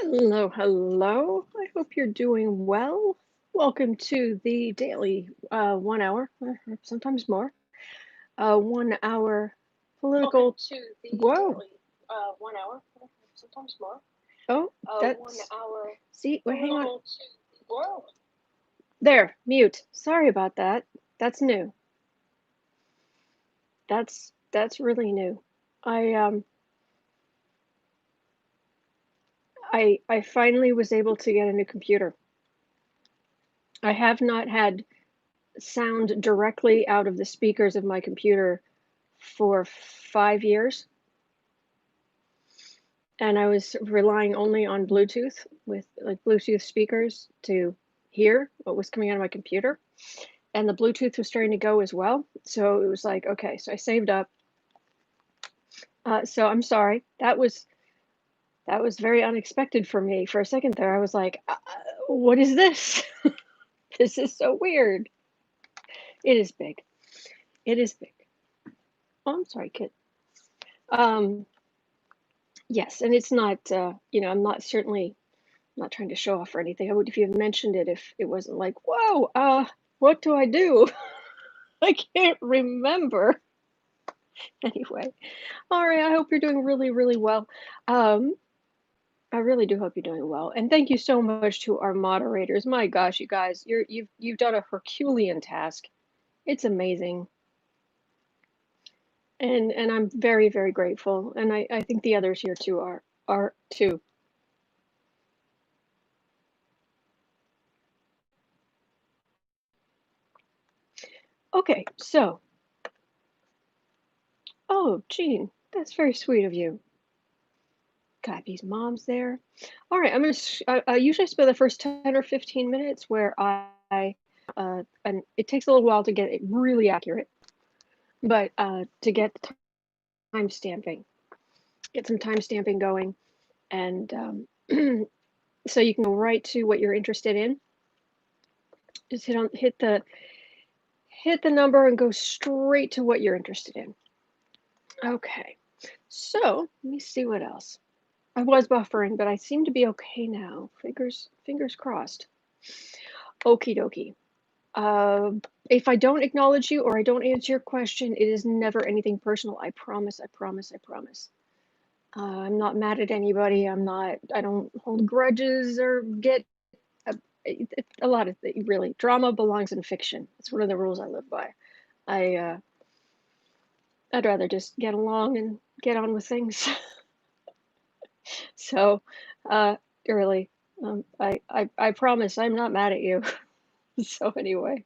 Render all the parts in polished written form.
Hello, hello. I hope you're doing well. Welcome to the daily 1 hour, sometimes more, 1 hour Welcome political. to the Whoa. daily 1 hour, sometimes more. Oh, One that's. hour See, wait, hang on. political to the world. There, mute. Sorry about that. That's new. That's really new. I I finally was able to get a new computer. I have not had sound directly out of the speakers of my computer for 5 years, and I was relying only on Bluetooth with like Bluetooth speakers to hear what was coming out of my computer. And the Bluetooth was starting to go as well. So it was like, okay, so I saved up. So I'm sorry. That was very unexpected for me. For a second there, I was like, what is this? This is so weird. It is big. It is big. Oh, I'm sorry, kid. Um, yes, and it's not, I'm not certainly not trying to show off or anything. I would if you had mentioned it if it wasn't like, whoa, what do I do? I can't remember. Anyway, all right. I hope you're doing really, really well. Um, I really do hope you're doing well, and thank you so much to our moderators. My gosh, you guys, you've done a Herculean task. It's amazing, and I'm very, very grateful, and I think the others here too are too. Okay, so oh, Jean, that's very sweet of you. Gabby's mom's there. All right, I usually spend the first 10 or 15 minutes where and it takes a little while to get it really accurate, but to time stamping, get some time stamping going, and so you can go right to what you're interested in. Just hit the number and go straight to what you're interested in. Okay, so let me see what else. I was buffering, but I seem to be okay now. Fingers crossed. Okie dokie. If I don't acknowledge you or I don't answer your question, it is never anything personal. I promise, I promise, I promise. I'm not mad at anybody. I don't hold grudges or get a lot of really. Drama belongs in fiction. It's one of the rules I live by. I, I'd rather just get along and get on with things. So, uh, really, I promise I'm not mad at you. So anyway,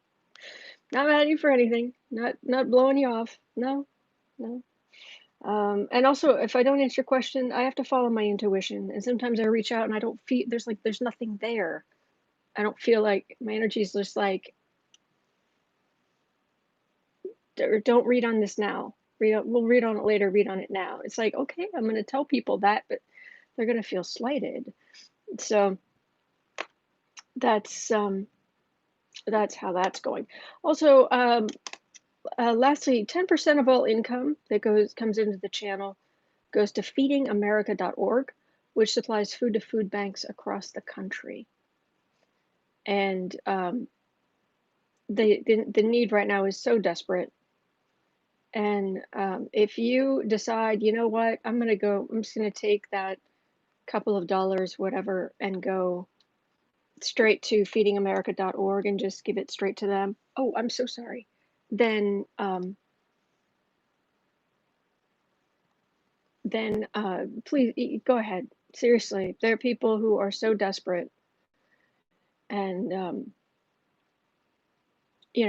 not mad at you for anything. Not blowing you off. No, no. And also, if I don't answer your question, I have to follow my intuition. And sometimes I reach out and I don't feel there's nothing there. I don't feel like my energy is just like, don't read on this now. We'll read on it later. Read on it now. It's like, okay, I'm going to tell people that, but they're going to feel slighted. So that's um, that's how that's going. Also, lastly, 10% of all income that comes into the channel goes to feedingamerica.org, which supplies food to food banks across the country. And the need right now is so desperate. And if you decide, you know what, I'm just going to take that couple of dollars, whatever, and go straight to feedingamerica.org and just give it straight to them. Oh, I'm so sorry. Then please go ahead. Seriously, there are people who are so desperate, and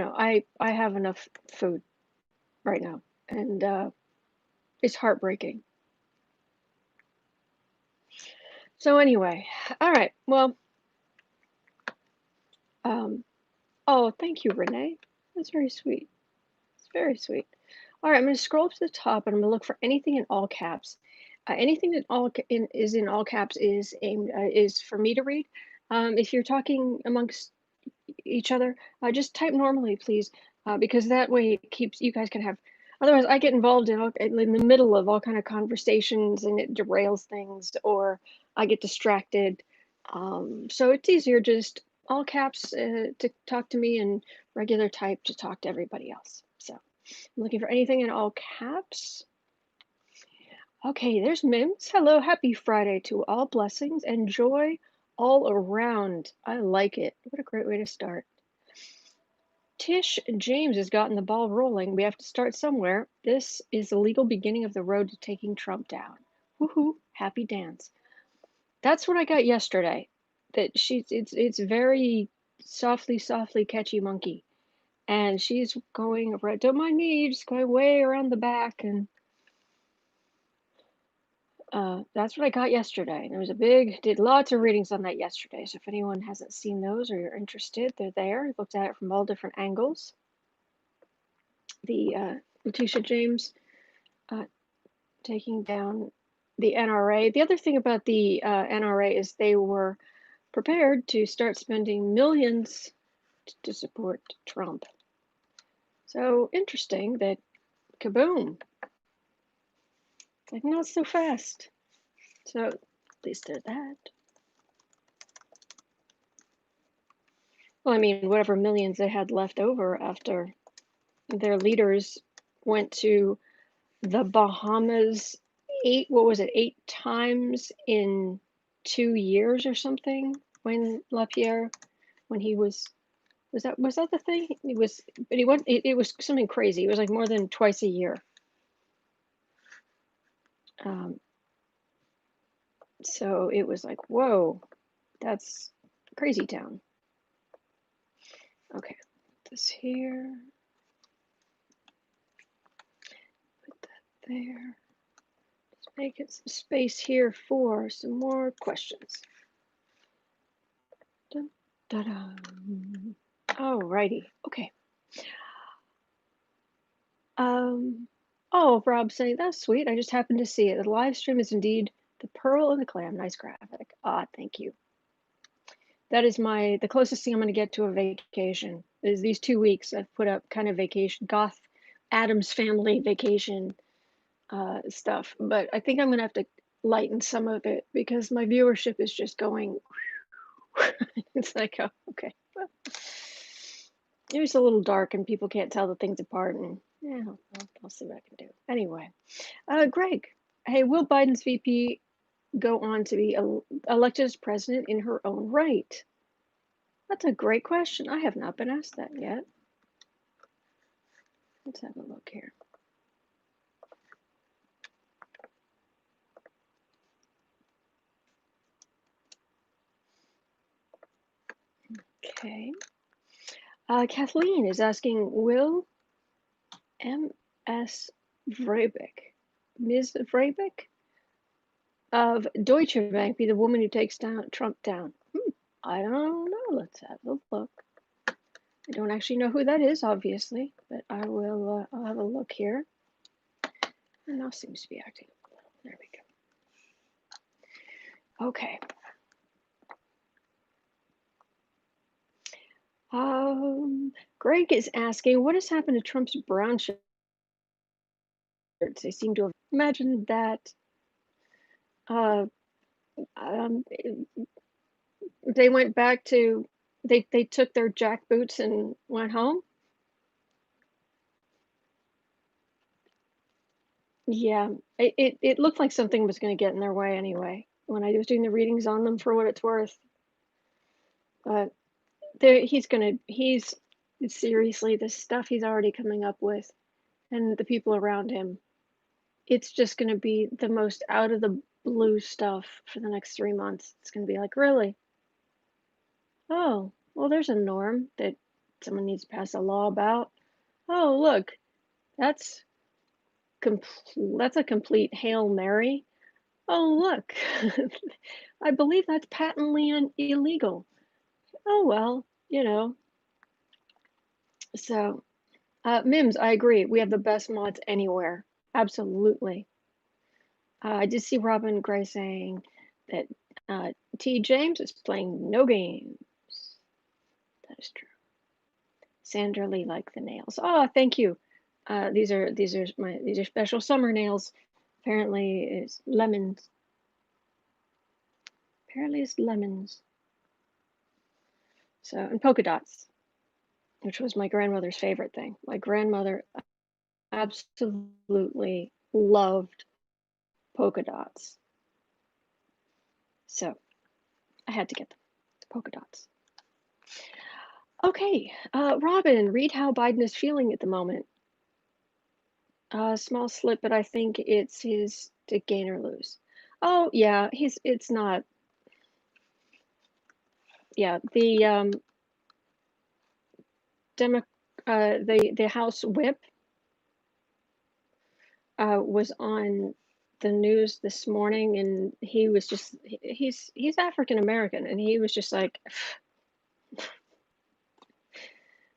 I have enough food right now, and it's heartbreaking. So anyway, all right. Well, oh, thank you, Renee. That's very sweet. It's very sweet. All right, I'm going to scroll up to the top, and I'm going to look for anything in all caps. Anything that is in all caps is for me to read. If you're talking amongst each other, just type normally, please, because that way it keeps you guys can have Otherwise, I get involved in the middle of all kind of conversations and it derails things, or I get distracted. So it's easier just all caps to talk to me and regular type to talk to everybody else. So I'm looking for anything in all caps. Okay, there's Mims. Hello, happy Friday to all. Blessings and joy all around. I like it. What a great way to start. Tish James has gotten the ball rolling. We have to start somewhere. This is the legal beginning of the road to taking Trump down. Woohoo, happy dance. That's what I got yesterday. That it's very softly catchy monkey. And she's going right, don't mind me, just going way around the back, and that's what I got yesterday. And it was did lots of readings on that yesterday. So if anyone hasn't seen those or you're interested, they're there. Looked at it from all different angles. The Letitia James taking down the NRA. The other thing about the NRA is they were prepared to start spending millions to support Trump. So interesting that kaboom, like not so fast. So at least there's that. Well, I mean, whatever millions they had left over after their leaders went to the Bahamas eight times in 2 years or something, when LaPierre, when he was that the thing? It was, but he went, it was something crazy. It was like more than twice a year. So it was like, whoa, that's crazy town. Okay, put this here. Put that there. Let's make it some space here for some more questions. Dun, dun, dun. Alrighty, okay. Oh, Rob saying, that's sweet. I just happened to see it. The live stream is indeed the pearl and the clam. Nice graphic. Ah, thank you. That is the closest thing I'm going to get to a vacation. Is these 2 weeks I've put up kind of vacation, goth Adams family vacation stuff. But I think I'm going to have to lighten some of it because my viewership is just going. It's like, oh, okay. It was a little dark and people can't tell the things apart, and yeah, I'll see what I can do. Anyway, Greg, hey, will Biden's VP go on to be elected as president in her own right? That's a great question. I have not been asked that yet. Let's have a look here. Okay. Kathleen is asking, will M.S. Vrebeck, Ms. Vrebeck of Deutsche Bank be the woman who takes Trump down? I don't know. Let's have a look. I don't actually know who that is, obviously, but I will. I'll have a look here. And now seems to be acting. There we go. Okay. Greg is asking, what has happened to Trump's brown shirts? They seem to have imagined that. They went back to. They took their jack boots and went home. Yeah, it looked like something was going to get in their way anyway when I was doing the readings on them, for what it's worth. But he's seriously, the stuff he's already coming up with and the people around him, it's just going to be the most out of the blue stuff for the next 3 months. It's going to be like, really? Oh, well, there's a norm that someone needs to pass a law about. Oh, look, that's a complete Hail Mary. Oh, look, I believe that's patently illegal. Oh, well, So, Mims, I agree. We have the best mods anywhere. Absolutely. I did see Robin Gray saying that T. James is playing no games. That is true. Sandra Lee liked the nails. Oh, thank you. These are special summer nails. Apparently, it's lemons. Apparently, it's lemons. So, and polka dots, which was my grandmother's favorite thing. My grandmother absolutely loved polka dots. So I had to get them. Polka dots. Okay, Robin, read how Biden is feeling at the moment. Small slip, but I think it's his to gain or lose. Oh yeah, it's not. Yeah, the Demo, the House Whip was on the news this morning, and he was just he's African American, and he was just like,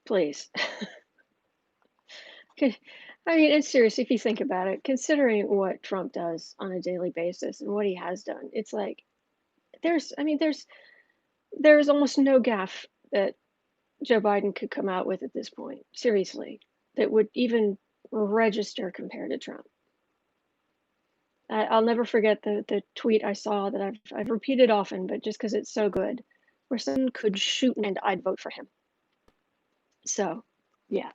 please. I mean, it's serious if you think about it, considering what Trump does on a daily basis and what he has done. It's like I mean, there's almost no gaffe that Joe Biden could come out with at this point. Seriously, that would even register compared to Trump. I'll never forget the tweet I saw that I've repeated often, but just because it's so good, where someone could shoot and I'd vote for him. So, yeah.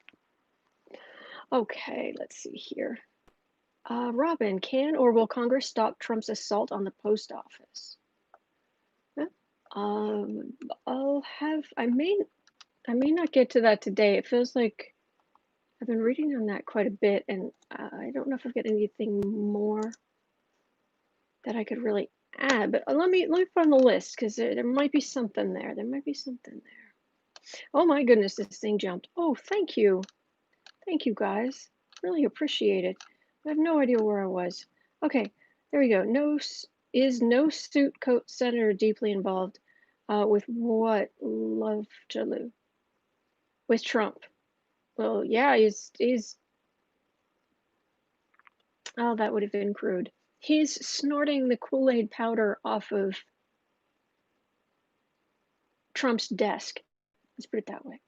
Okay, let's see here. Robin, can or will Congress stop Trump's assault on the post office? Huh? Um, I may not get to that today. It feels like I've been reading on that quite a bit, and I don't know if I've got anything more that I could really add. But let me put on the list because there might be something there. There might be something there. Oh my goodness, this thing jumped. Oh, thank you guys. Really appreciate it. I have no idea where I was. Okay, there we go. Is no suit coat senator deeply involved with what love Jalou? With Trump. Well, yeah, he's oh, that would have been crude. He's snorting the Kool-Aid powder off of Trump's desk. Let's put it that way.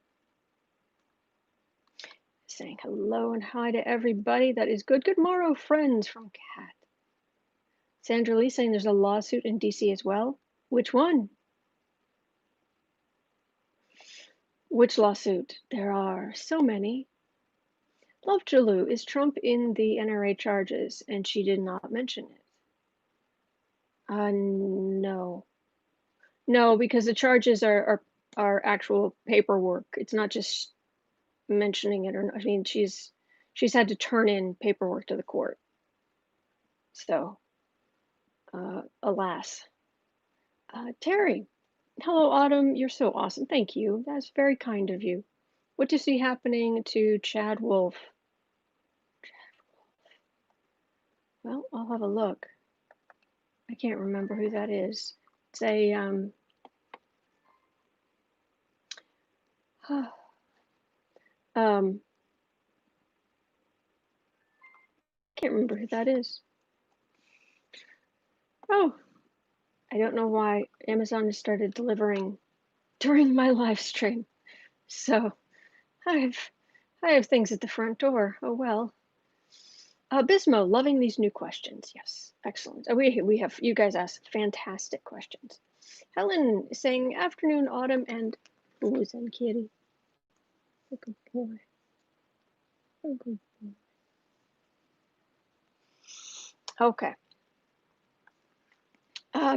Saying hello and hi to everybody. That is good. Good morrow, friends from Cat. Sandra Lee saying there's a lawsuit in DC as well. Which one? Which lawsuit? There are so many. Love Jalou, is Trump in the NRA charges? And she did not mention it. No. No, because the charges are actual paperwork. It's not just mentioning it or not. I mean, she's had to turn in paperwork to the court. So, alas. Terry, hello, Autumn. You're so awesome. Thank you. That's very kind of you. What do you see happening to Chad Wolf? Well, I'll have a look. I can't remember who that is. It's a can't remember who that is. Oh, I don't know why Amazon has started delivering during my live stream. So I have things at the front door. Oh well. Bismo, loving these new questions. Yes, excellent. We have you guys ask fantastic questions. Helen saying afternoon, autumn, and who's and kitty. Oh, good boy. Oh, good boy. Okay.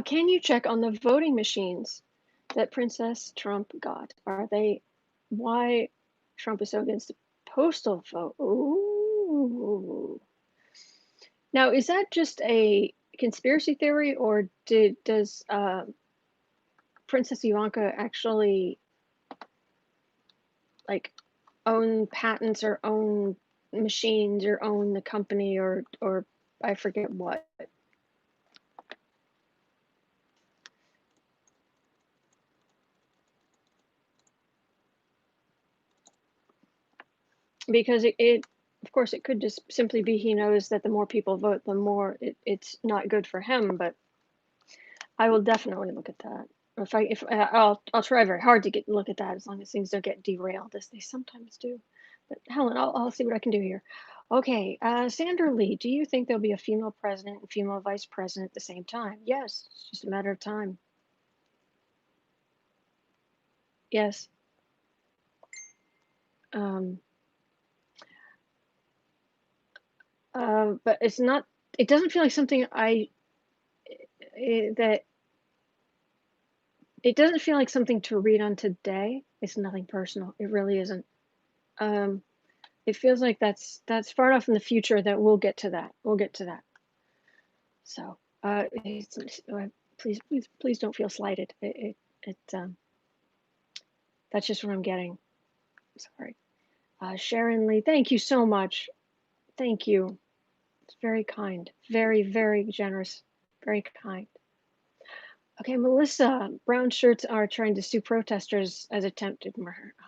Can you check on the voting machines that Princess Trump got? Are they why Trump is so against the postal vote? Ooh. Now, is that just a conspiracy theory, or does Princess Ivanka actually like own patents or own machines or own the company or I forget what? Because it of course it could just simply be he knows that the more people vote, the more it's not good for him. But I will definitely look at that. I'll try very hard to look at that as long as things don't get derailed as they sometimes do. But Helen, I'll see what I can do here. Okay, Sandra Lee, do you think there'll be a female president and female vice president at the same time? Yes, it's just a matter of time. Yes. Um, but it's not, it doesn't feel like something that, it doesn't feel like something to read on today. It's nothing personal. It really isn't. It feels like that's far enough in the future that we'll get to that. We'll get to that. So, please don't feel slighted. That's just what I'm getting. Sorry. Sharon Lee, thank you so much. Thank you. It's very kind. Very, very generous. Very kind. Okay, Melissa, brown shirts are trying to sue protesters as attempted murder. Oh.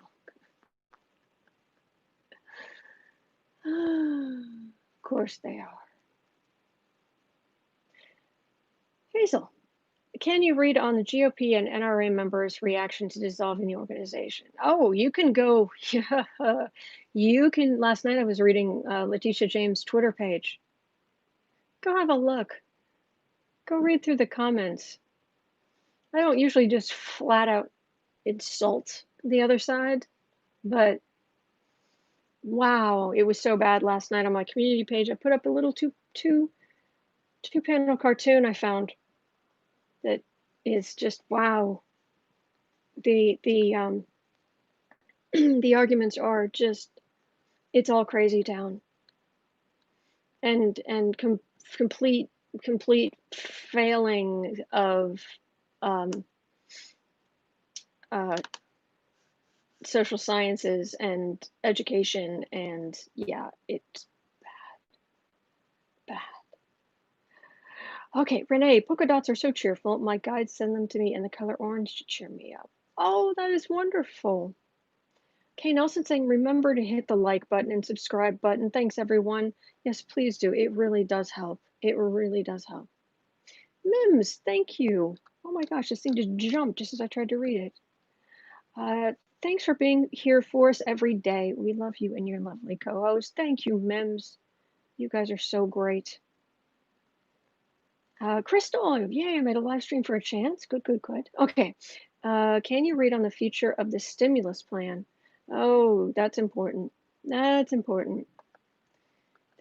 Of course they are. Hazel, can you read on the GOP and NRA members' reaction to dissolving the organization? Oh, you can go. You can. Last night I was reading Letitia James' Twitter page. Go have a look. Go read through the comments. I don't usually just flat out insult the other side, but wow, it was so bad last night on my community page. I put up a little two panel cartoon I found that is just wow. The the arguments are just, it's all crazy town, and complete failing of um, uh, social sciences and education, and yeah, it's bad. Okay, Renee, polka dots are so cheerful. My guides send them to me in the color orange to cheer me up. Oh, that is wonderful. Kay Nelson saying, remember to hit the like button and subscribe button. Thanks, everyone. Yes, please do. It really does help. It really does help. Mims, thank you. Oh my gosh, this thing just jumped just as I tried to read it. Thanks for being here for us every day. We love you and your lovely co-host. Thank you, Mims. You guys are so great. Crystal, yay, I made a live stream for a chance. Good, good, good. Okay. Can you read on the future of the stimulus plan? Oh, that's important. That's important.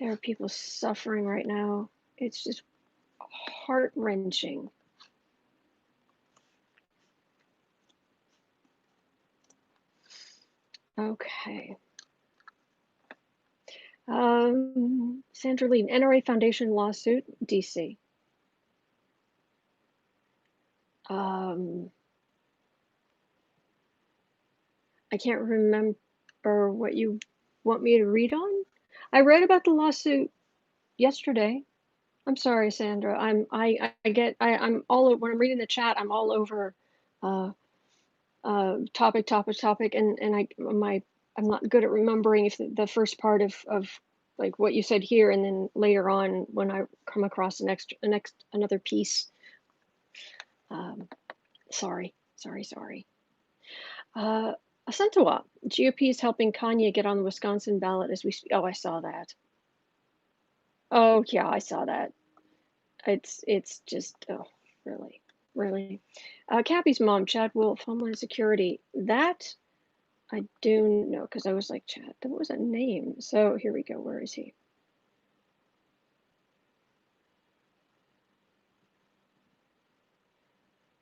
There are people suffering right now. It's just heart-wrenching. Okay. Sandra Lee, NRA Foundation lawsuit, DC. I can't remember what you want me to read on. I read about the lawsuit yesterday. I'm sorry, Sandra. I'm all over, when I'm reading the chat, I'm all over topic, and I'm not good at remembering if the first part of like what you said here, and then later on when I come across another piece. Sorry. Asantawa, GOP is helping Kanye get on the Wisconsin ballot as we speak. Oh, I saw that. Oh yeah, I saw that. It's just, oh, really. Cappy's mom, Chad Wolf, Homeland Security. That I do know, because I was like, Chad, what was that name? So here we go. Where is he?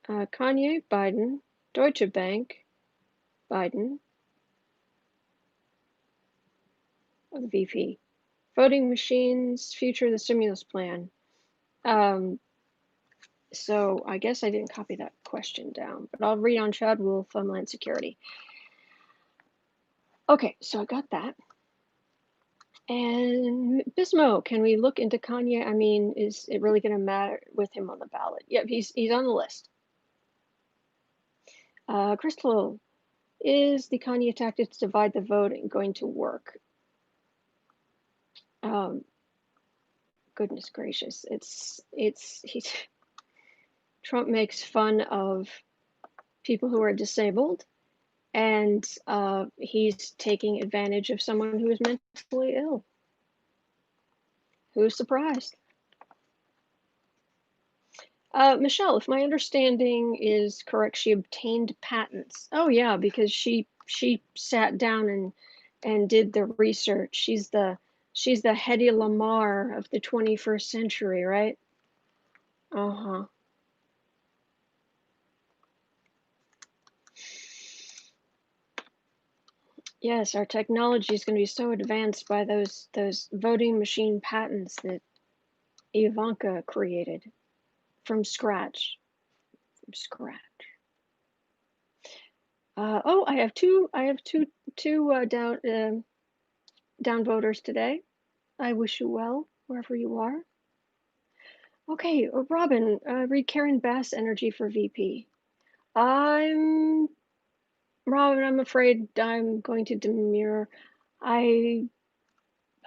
Kanye, Biden, Deutsche Bank, Biden, the VP. Voting machines, future of the stimulus plan. So I guess I didn't copy that question down, but I'll read on Chad Wolf, Homeland Security. Okay, so I got that. And Bismo, can we look into Kanye? I mean, is it really going to matter with him on the ballot? Yep, he's on the list. Crystal, is the Kanye tactics to divide the vote going to work? Goodness gracious, Trump makes fun of people who are disabled, and he's taking advantage of someone who is mentally ill. Who's surprised? Michelle, if my understanding is correct, she obtained patents. Oh yeah, because she sat down and did the research. She's the Hedy Lamarr of the 21st century, right? Uh-huh. Yes, our technology is going to be so advanced by those voting machine patents that Ivanka created from scratch. From scratch. Oh, I have two down voters today. I wish you well wherever you are. Okay, Robin, read Karen Bass Energy for VP. I'm Robin. I'm afraid I'm going to demur. I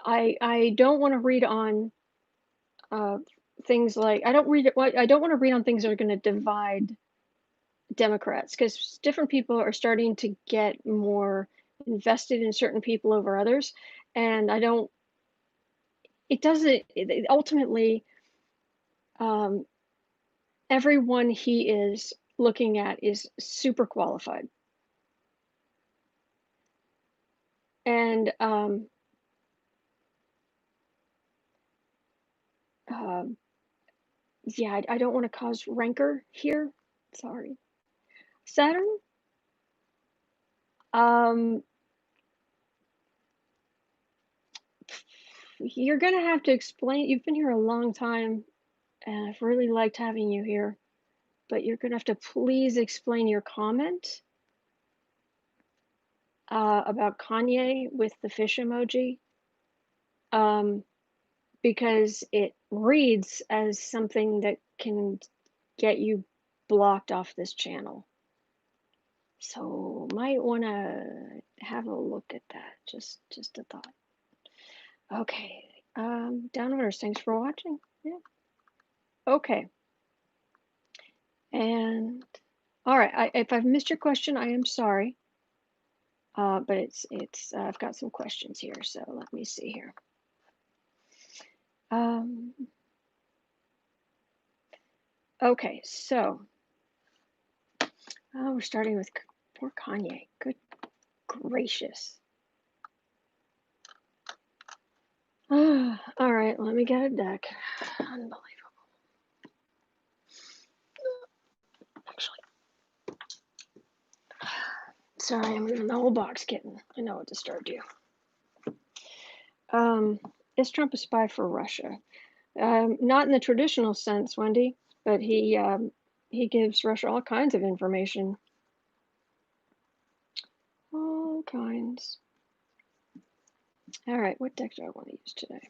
I don't want to read on things like I don't read I don't want to read on things that are going to divide Democrats because different people are starting to get more invested in certain people over others, and I don't. It doesn't. Ultimately, um, everyone he is looking at is super qualified, and um, yeah, I don't want to cause rancor here. Sorry, Saturn. Um, you're gonna have to explain. You've been here a long time, and I've really liked having you here. But you're gonna have to please explain your comment about Kanye with the fish emoji, um, because it reads as something that can get you blocked off this channel. So might want to have a look at that. Just a thought. Okay. Downloaders, thanks for watching. Yeah. Okay. And all right. If I've missed your question, I am sorry. But it's I've got some questions here, so let me see here. Okay, so we're starting with poor Kanye. Good gracious. All right, let me get a deck. Unbelievable. Actually, sorry, I'm in the whole box kitten. I know it disturbed you. Is Trump a spy for Russia? Not in the traditional sense, Wendy, but he gives Russia all kinds of information. All kinds. All right, what deck do I want to use today?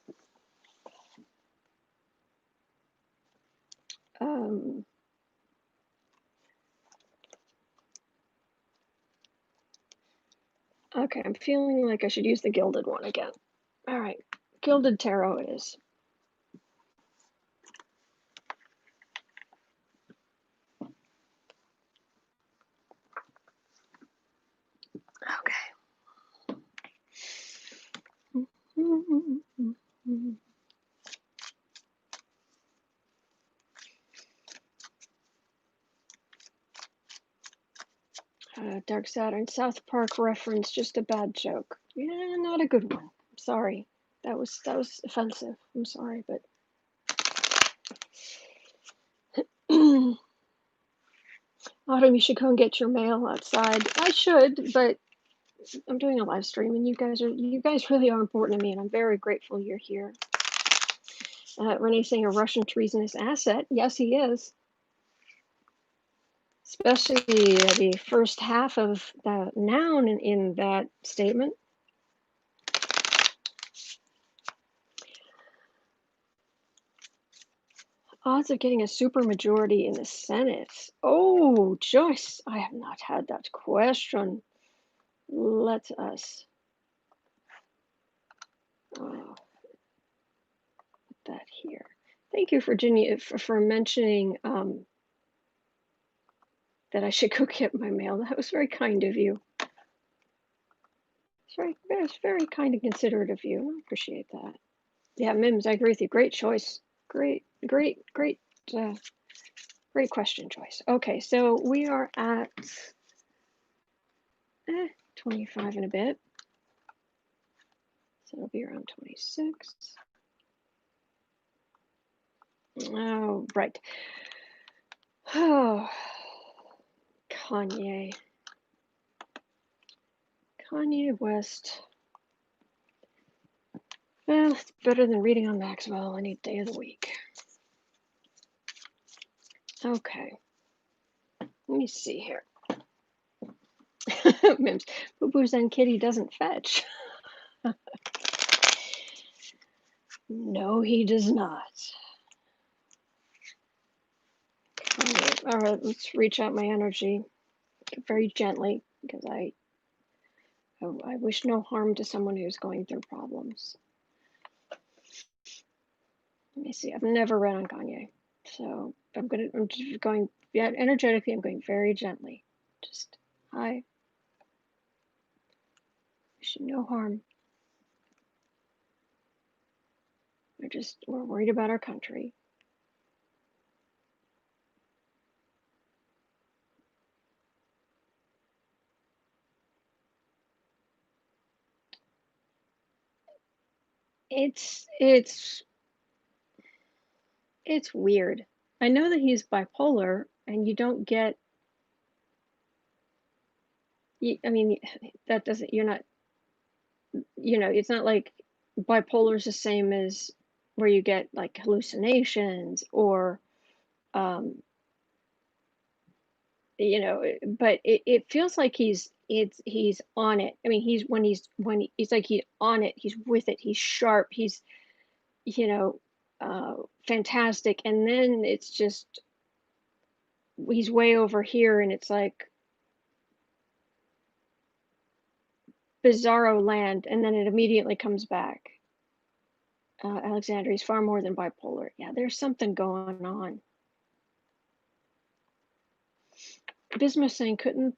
Okay, I'm feeling like I should use the Gilded one again. All right, Gilded Tarot it is. Dark Saturn, South Park reference, just a bad joke. Yeah, not a good one. I'm sorry. That was offensive. I'm sorry, but Autumn, you should go and get your mail outside. I should, but I'm doing a live stream, and you guys really are important to me, and I'm very grateful you're here. Renee's saying a Russian treasonous asset. Yes, he is. Especially the first half of the noun in that statement. Odds of getting a supermajority in the Senate. Oh, Joyce, I have not had that question. Let us put that here. Thank you, Virginia, for mentioning that I should go get my mail. That was very kind of you. It's very kind and considerate of you. I appreciate that. Yeah, Mims, I agree with you. Great choice. Great, uh, great question choice. Okay, so we are at 25 and a bit. So it'll be around 26. Oh, right. Oh, Kanye. Kanye West. Well, it's better than reading on Maxwell any day of the week. Okay. Let me see here. Mims. Boo Boo Zen Kitty doesn't fetch. No, he does not. Okay. All right, let's reach out my energy very gently because I wish no harm to someone who's going through problems. Let me see. I've never read on Kanye, so I'm just going. Yeah, energetically, I'm going very gently. Just I wish no harm. We're worried about our country. It's weird. I know that he's bipolar, and you don't get. I mean, that doesn't. You're not. It's not like bipolar is the same as where you get like hallucinations or, um, but it feels like he's on it. I mean, he's like he's on it. He's with it. He's sharp. He's you know, fantastic. And then it's just he's way over here, and it's like bizarro land, and then it immediately comes back. Alexandria is far more than bipolar. Yeah, there's something going on. Bismuth saying couldn't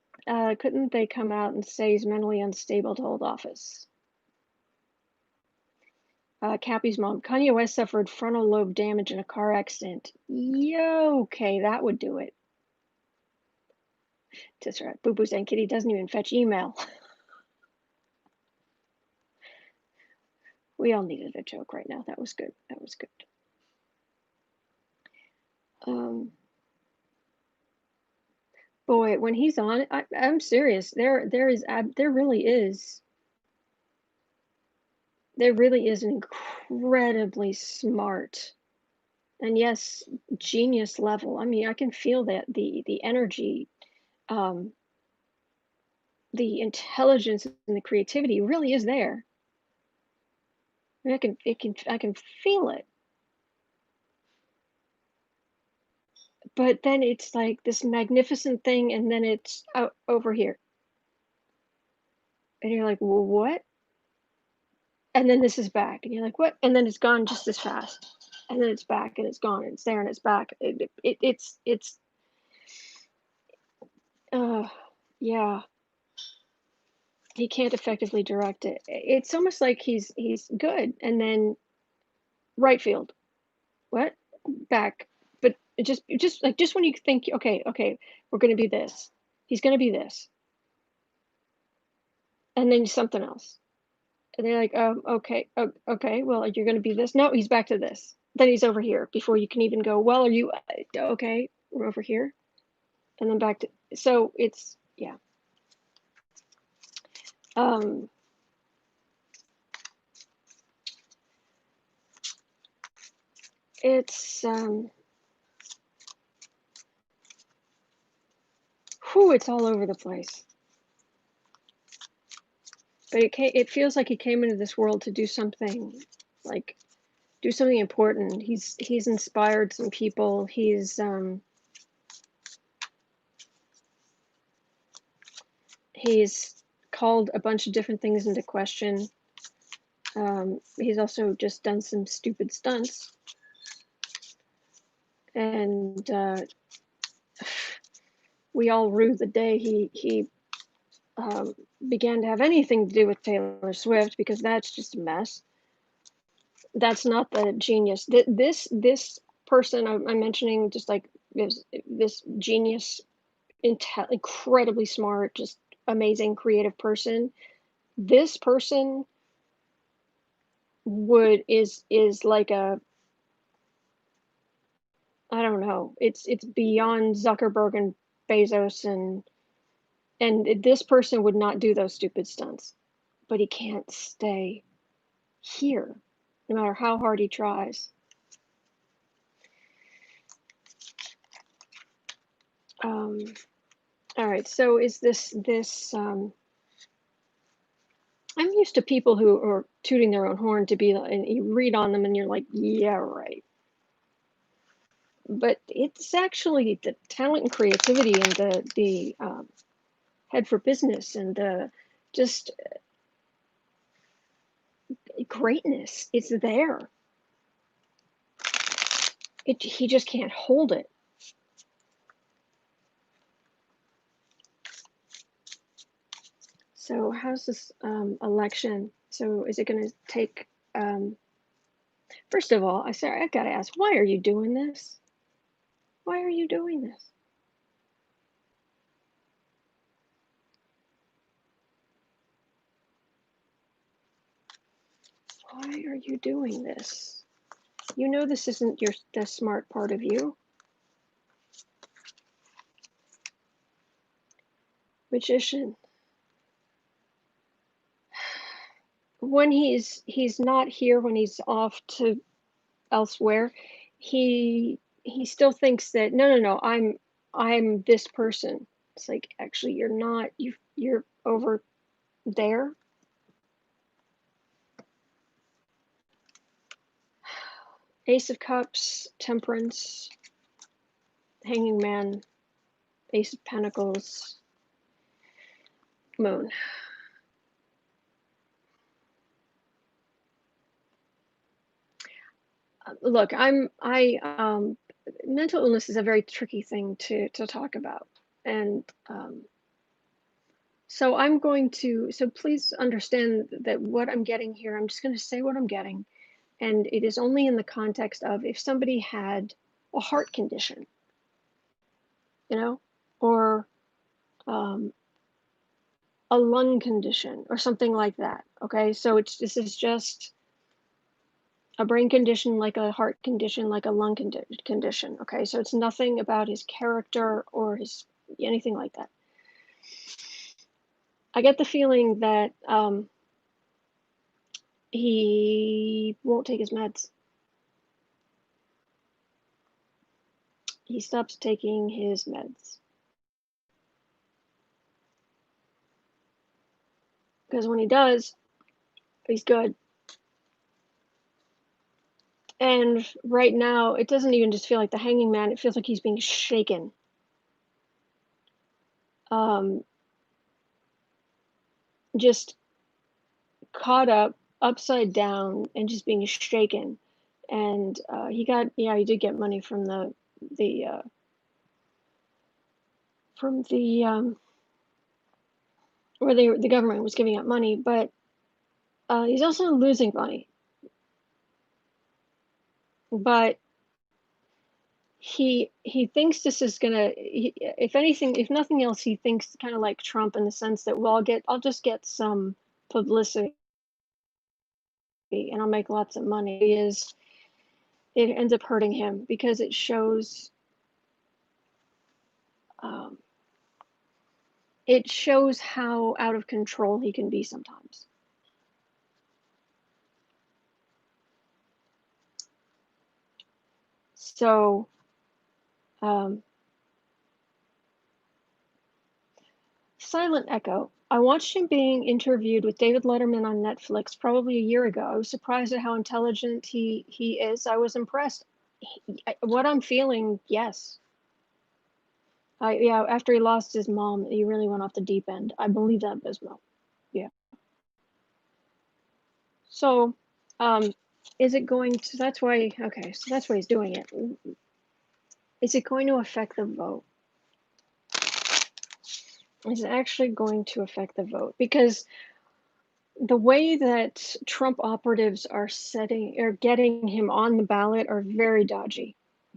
they come out and say he's mentally unstable to hold office? Cappy's mom. Kanye West suffered frontal lobe damage in a car accident. Yo, okay, that would do it. That's right. Boo Boo saying Kitty doesn't even fetch email. We all needed a joke right now. That was good. That was good. Boy, when he's on, I'm serious. There really is an incredibly smart and yes, genius level. I mean, I can feel that the energy, um, the intelligence and the creativity really is there. I mean, I can feel it. But then it's like this magnificent thing, and then it's out over here, and you're like, well, what? And then this is back, and you're like, what? And then it's gone just as fast, and then it's back, and it's gone, and it's there, and it's back. It's yeah. He can't effectively direct it. It's almost like he's good, and then right field, what? Back, but it just when you think, okay, we're gonna be this, he's gonna be this, and then something else. And they're like, okay, okay, well, you're going to be this. No, he's back to this. Then he's over here before you can even go, well, are you okay? We're over here. And then back to, so it's, yeah. It's, it's all over the place. But it feels like he came into this world to do something, like, do something important. He's inspired some people. He's called a bunch of different things into question. He's also just done some stupid stunts. And we all rue the day he began to have anything to do with Taylor Swift, because that's just a mess. That's not the genius. This person I'm mentioning, just like this genius, incredibly smart, just amazing creative person. This person is like a, I don't know. It's beyond Zuckerberg and Bezos, and this person would not do those stupid stunts. But he can't stay here, no matter how hard he tries. Um, all right. So is this? I'm used to people who are tooting their own horn to be, and you read on them and you're like, yeah, right. But it's actually the talent and creativity and the head for business and the just greatness. It's there. He just can't hold it. So how's this election? So is it going to take? First of all, I gotta ask, why are you doing this? Why are you doing this? Why are you doing this? You know this isn't the smart part of you. Magician. When he's not here, when he's off to elsewhere, he still thinks that no, I'm this person. It's like, actually you're not. You're over there. Ace of Cups, Temperance, Hanging Man, Ace of Pentacles, Moon. Look, mental illness is a very tricky thing to talk about, and so so please understand that what I'm getting here, I'm just going to say what I'm getting, and it is only in the context of if somebody had a heart condition, you know, or um, a lung condition or something like that. Okay, so this is just a brain condition, like a heart condition, like a lung condition. Okay, so it's nothing about his character or his anything like that. I get the feeling that he won't take his meds. He stops taking his meds. Because when he does, he's good. And right now, it doesn't even just feel like the hanging man, it feels like he's being shaken. Um, just caught up, upside down, and just being shaken. And he did get money from the from the where the government was giving out money, but he's also losing money. But he thinks this is gonna. If anything, if nothing else, he thinks kind of like Trump in the sense that, well, I'll just get some publicity and I'll make lots of money. It ends up hurting him because um, it shows how out of control he can be sometimes. So, Silent Echo. I watched him being interviewed with David Letterman on Netflix probably a year ago. I was surprised at how intelligent he is. I was impressed. What I'm feeling, yes. Yeah, after he lost his mom, he really went off the deep end. I believe that as well. Yeah. So, is it going to? That's why. Okay, so that's why he's doing it. Is it going to affect the vote? is actually going to affect the vote because the way that Trump operatives are getting him on the ballot are very dodgy.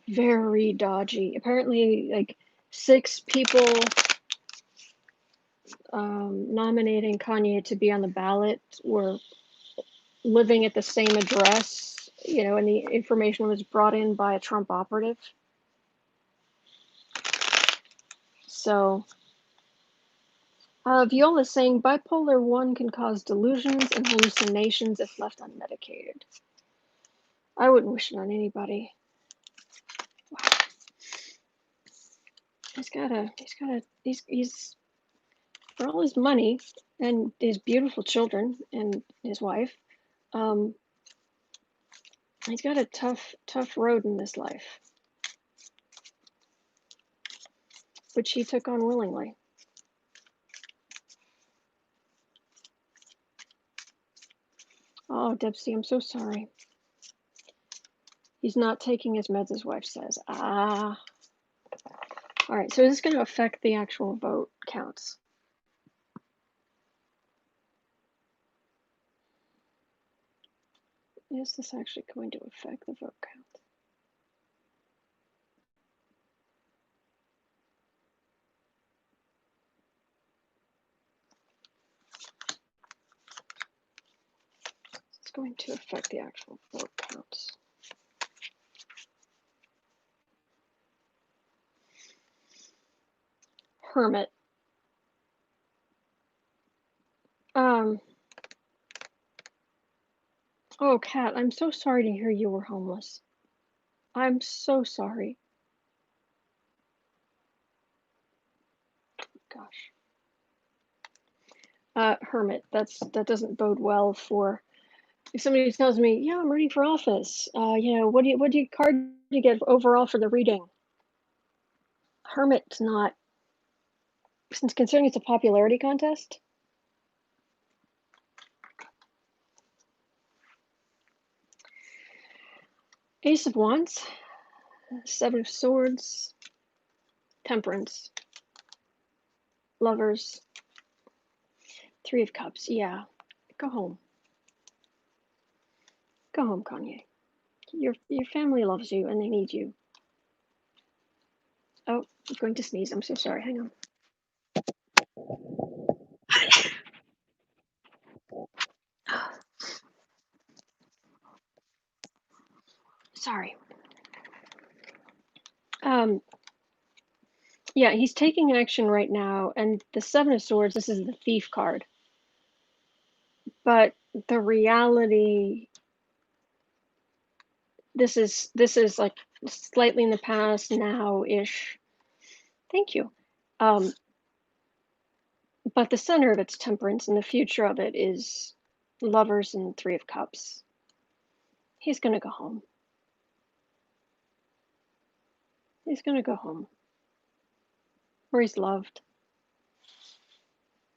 Very dodgy. Apparently, like 6 people nominating Kanye to be on the ballot were living at the same address, and the information was brought in by a Trump operative. So, Viola's saying bipolar 1 can cause delusions and hallucinations if left unmedicated. I wouldn't wish it on anybody. Wow. He's for all his money and his beautiful children and his wife, um, he's got a tough road in this life, which he took on willingly. Oh, Debsy, I'm so sorry. He's not taking his meds, his wife says. Ah. All right, so is this going to affect the actual vote counts? Is this actually going to affect the vote count? It's going to affect the actual vote counts. Hermit. Oh, Kat, I'm so sorry to hear you were homeless. I'm so sorry. Gosh. Hermit, that doesn't bode well for if somebody tells me, yeah, I'm running for office. What do you card do you get overall for the reading? Hermit's not, since considering it's a popularity contest. Ace of Wands, Seven of Swords, Temperance, Lovers, Three of Cups. Yeah, go home. Go home, Kanye. Your family loves you and they need you. Oh, I'm going to sneeze. I'm so sorry. Hang on. Sorry. Yeah, he's taking action right now, and the Seven of Swords, this is the Thief card. But the reality, this is like slightly in the past now-ish. Thank you. But the center of it's Temperance, and the future of it is Lovers and Three of Cups. He's gonna go home. He's gonna go home. Where he's loved.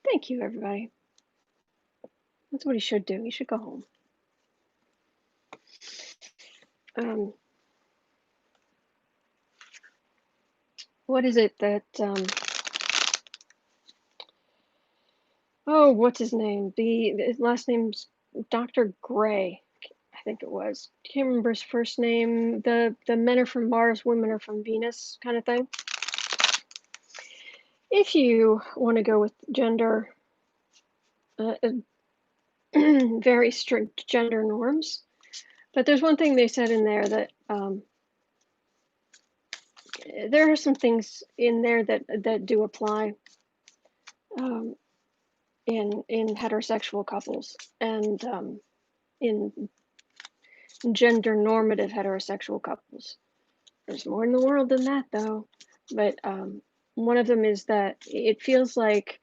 Thank you, everybody. That's what he should do. He should go home. What is it that oh, what's his name? His last name's Dr. Gray, I think it was. Can't remember his first name. The men are from Mars, women are from Venus kind of thing. If you want to go with gender, very strict gender norms, but there's one thing they said in there that there are some things in there that do apply in heterosexual couples and in gender normative heterosexual couples. There's more in the world than that, though. But one of them is that it feels like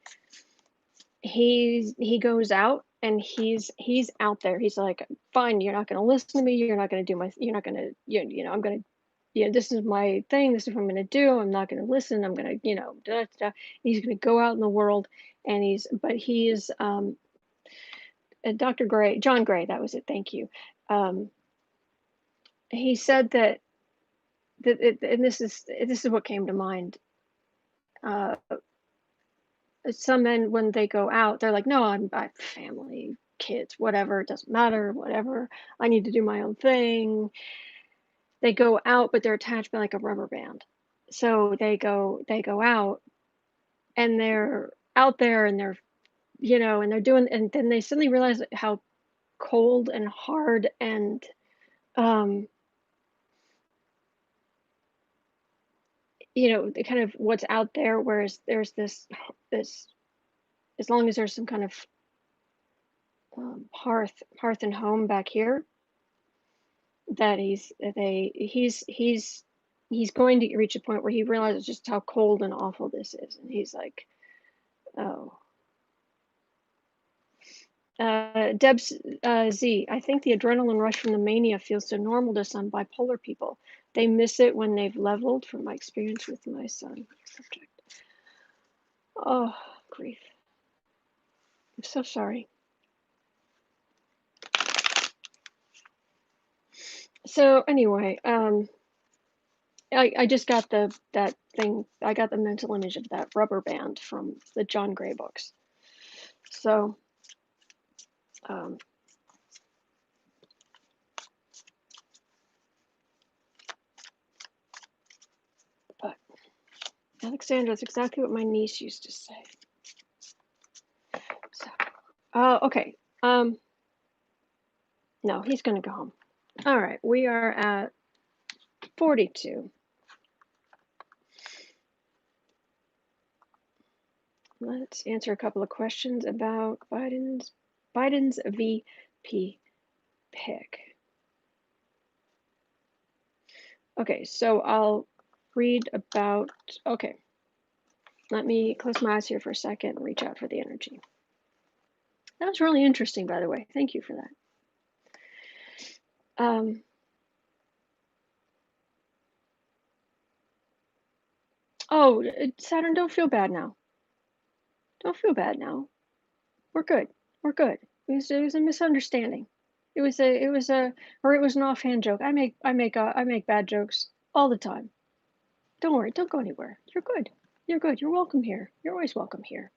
he goes out and he's out there. He's like, fine, you're not going to listen to me. You're not going to do my. You're not going to. I'm going to. This is my thing. This is what I'm going to do. I'm not going to listen. I'm going to. Da, da, da. He's going to go out in the world, and he's. But he's. Dr. Gray, John Gray. That was it. Thank you. He said that and this is what came to mind. some men, when they go out, they're like, no, I family, kids, whatever, it doesn't matter, whatever. I need to do my own thing. They go out, but they're attached by like a rubber band. So they go out and they're out there and they're, and they're doing, and then they suddenly realize how cold and hard and, um, the kind of what's out there, whereas there's this, as long as there's some kind of, hearth and home back here, that he's going to reach a point where he realizes just how cold and awful this is, and he's like, oh. Deb's Z, I think the adrenaline rush from the mania feels so normal to some bipolar people. They miss it when they've leveled, from my experience with my son. Subject. Oh, grief. I'm so sorry. So anyway, I just got that thing. I got the mental image of that rubber band from the John Gray books. So, um, but Alexandra, that's exactly what my niece used to say. So, okay. No, he's gonna go home. All right, we are at 42. Let's answer a couple of questions about Biden's VP pick. Okay, so I'll read about, okay. Let me close my eyes here for a second and reach out for the energy. That was really interesting, by the way. Thank you for that. Oh, Saturn, don't feel bad now. Don't feel bad now. We're good. We're good. It was a misunderstanding. It was an offhand joke. I make bad jokes all the time. Don't worry. Don't go anywhere. You're good. You're good. You're welcome here. You're always welcome here.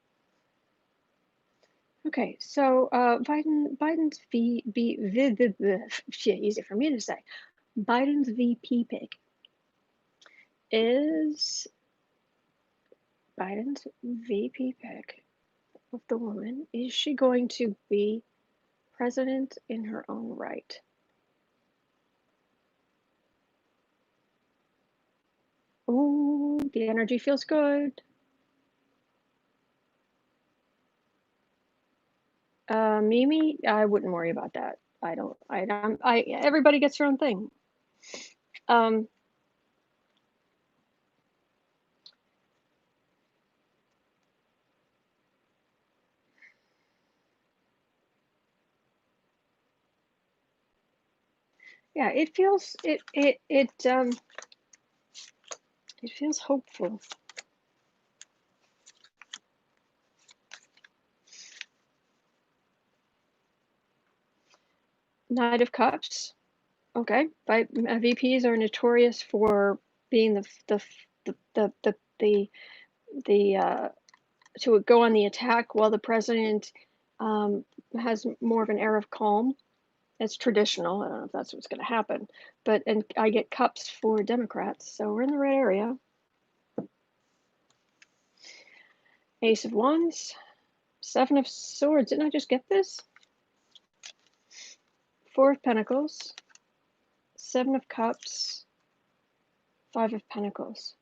Okay, so Biden's easy for me to say. Biden's VP pick is Biden's VP pick of the woman. Is she going to be president in her own right? Oh, the energy feels good. Mimi, I wouldn't worry about that. Everybody gets their own thing. Yeah, it feels hopeful. Knight of Cups. Okay, but VPs are notorious for being to go on the attack, while the president has more of an air of calm. It's traditional. I don't know if that's what's going to happen, and I get cups for Democrats, so we're in the right area. Ace of Wands, Seven of Swords. Didn't I just get this? Four of Pentacles, Seven of Cups, Five of Pentacles.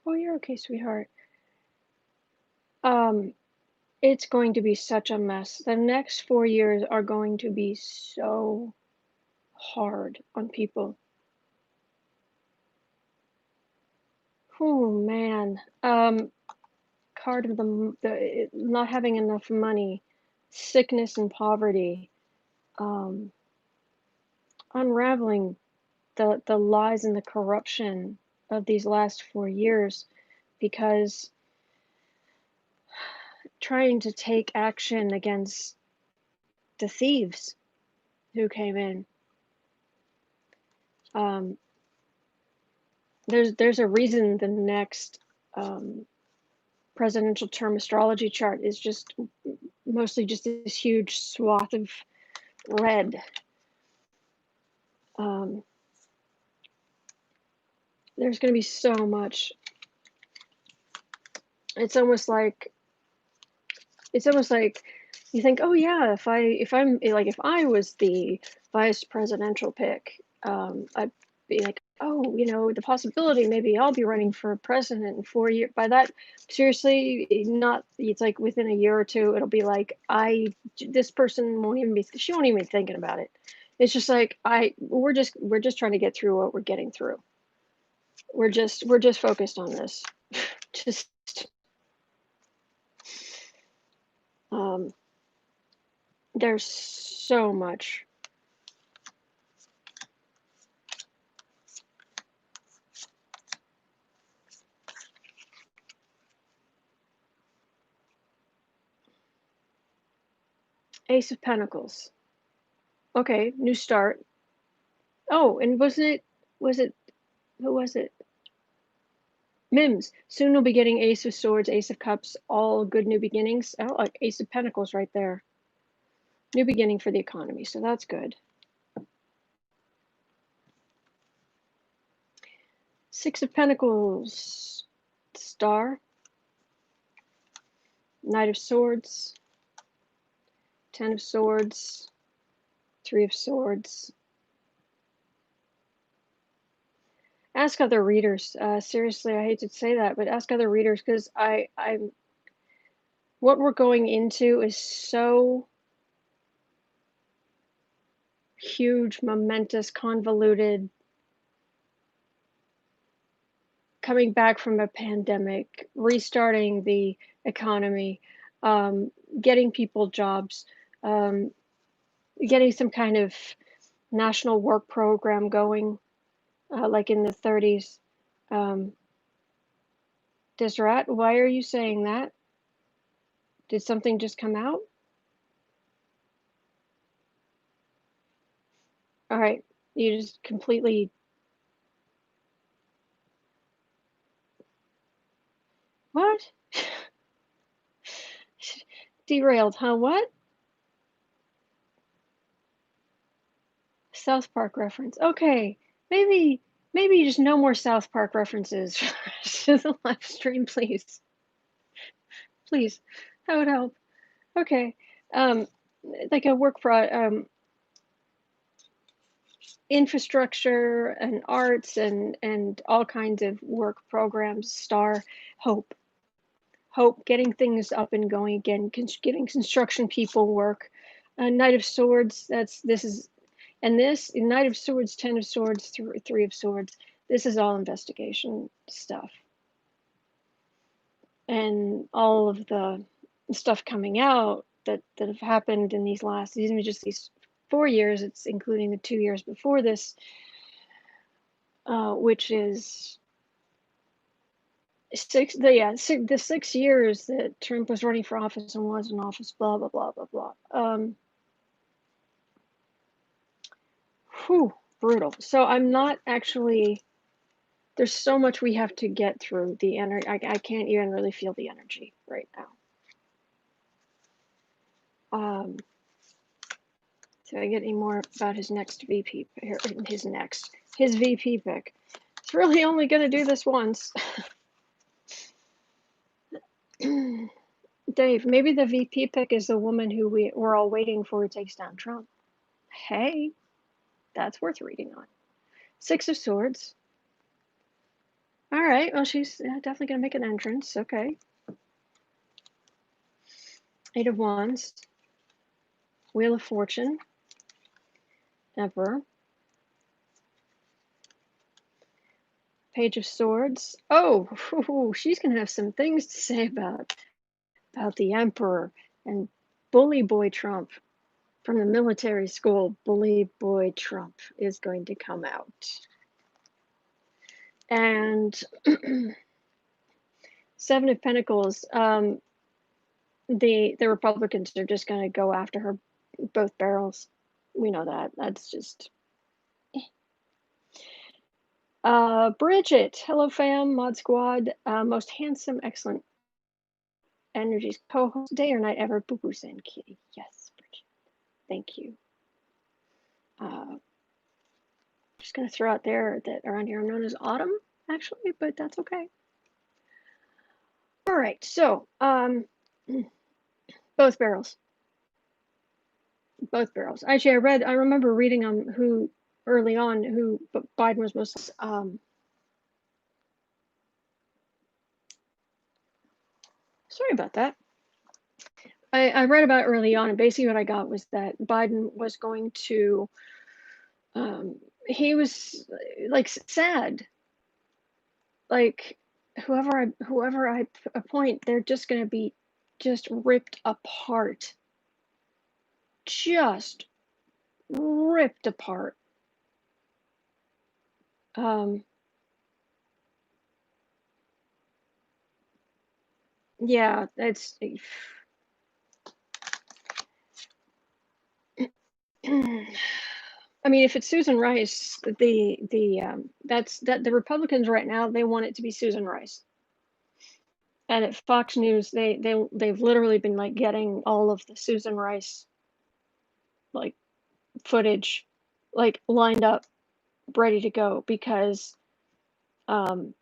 Oh, you're okay, sweetheart. It's going to be such a mess. The next 4 years are going to be so hard on people. Oh man. Card of the not having enough money, sickness and poverty, unraveling the lies and the corruption of these last 4 years, because trying to take action against the thieves who came in. There's a reason the next um, presidential term astrology chart is just mostly just this huge swath of red. Um, there's going to be so much. It's almost like you think, oh yeah, if I was the vice presidential pick, I'd be like, oh, the possibility maybe I'll be running for president in 4 years. By that, seriously, not. It's like within a year or two, it'll be like this person won't even be. She won't even be thinking about it. It's just like we're just trying to get through what we're getting through. We're just focused on this. Just um, there's so much. Ace of Pentacles. Okay, new start. Oh, and was it who was it? Mims. Soon we'll be getting Ace of Swords, Ace of Cups, all good new beginnings. Oh, like Ace of Pentacles right there. New beginning for the economy, so that's good. Six of Pentacles, Star, Knight of Swords, Ten of Swords, Three of Swords. Ask other readers. Seriously, I hate to say that, but ask other readers because I'm what we're going into is so huge, momentous, convoluted, coming back from a pandemic, restarting the economy, um, getting people jobs, um, getting some kind of national work program going, like in the 30s. Um, Desrat, why are you saying that? Did something just come out? All right, you just completely. What? Derailed, huh? What? South Park reference. Okay, maybe just no more South Park references to the live stream, please. Please, that would help. Okay, um, like a work infrastructure and arts and all kinds of work programs. Star, hope, getting things up and going again, giving construction people work. Knight of Swords. This is. And this Knight of Swords, Ten of Swords, Three of Swords, this is all investigation stuff. And all of the stuff coming out that have happened in these 4 years, it's including the 2 years before this, which is the 6 years that Trump was running for office and was in office, blah, blah, blah, blah, blah. Whew, brutal. So I'm not actually. There's so much we have to get through. The energy, I can't even really feel the energy right now. So I get any more about his next VP, his VP pick. It's really only going to do this once. Dave, maybe the VP pick is the woman who we're all waiting for who takes down Trump. Hey, that's worth reading on. Six of Swords. All right, well, she's definitely going to make an entrance. Okay. Eight of Wands. Wheel of Fortune. Emperor. Page of Swords. Oh, she's going to have some things to say about the Emperor and Bully Boy Trump from the military school. Bully Boy Trump is going to come out. And Seven of Pentacles. The Republicans are just going to go after her both barrels. We know that. That's just. Bridget, hello fam, mod squad, most handsome, excellent energies co-host, day or night ever, boo boo sand kitty. Yes, Bridget, thank you. Just gonna throw out there that around here I'm known as Autumn, actually, but that's okay. All right, so both barrels. Both barrels. Actually, I remember reading on who early on who Biden was most. Sorry about that. I read about early on, and basically what I got was that Biden was going to. He was like sad. Like whoever I appoint, they're just going to be just ripped apart. Just ripped apart. Yeah, that's. I mean, if it's Susan Rice, that's the Republicans right now, they want it to be Susan Rice. And at Fox News, they've literally been like getting all of the Susan Rice like footage like lined up, ready to go because and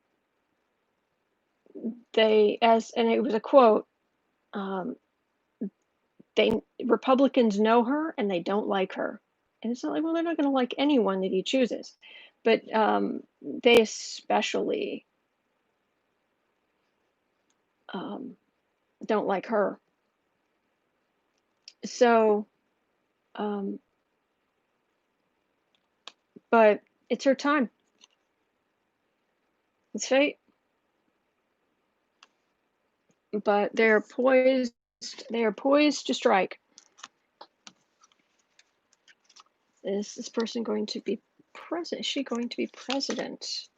it was a quote, Republicans know her and they don't like her. And it's not like, well, they're not going to like anyone that he chooses, but they especially don't like her. So, but it's her time. It's fate. But they're poised. They are poised to strike. Is this person going to be president? Is she going to be president?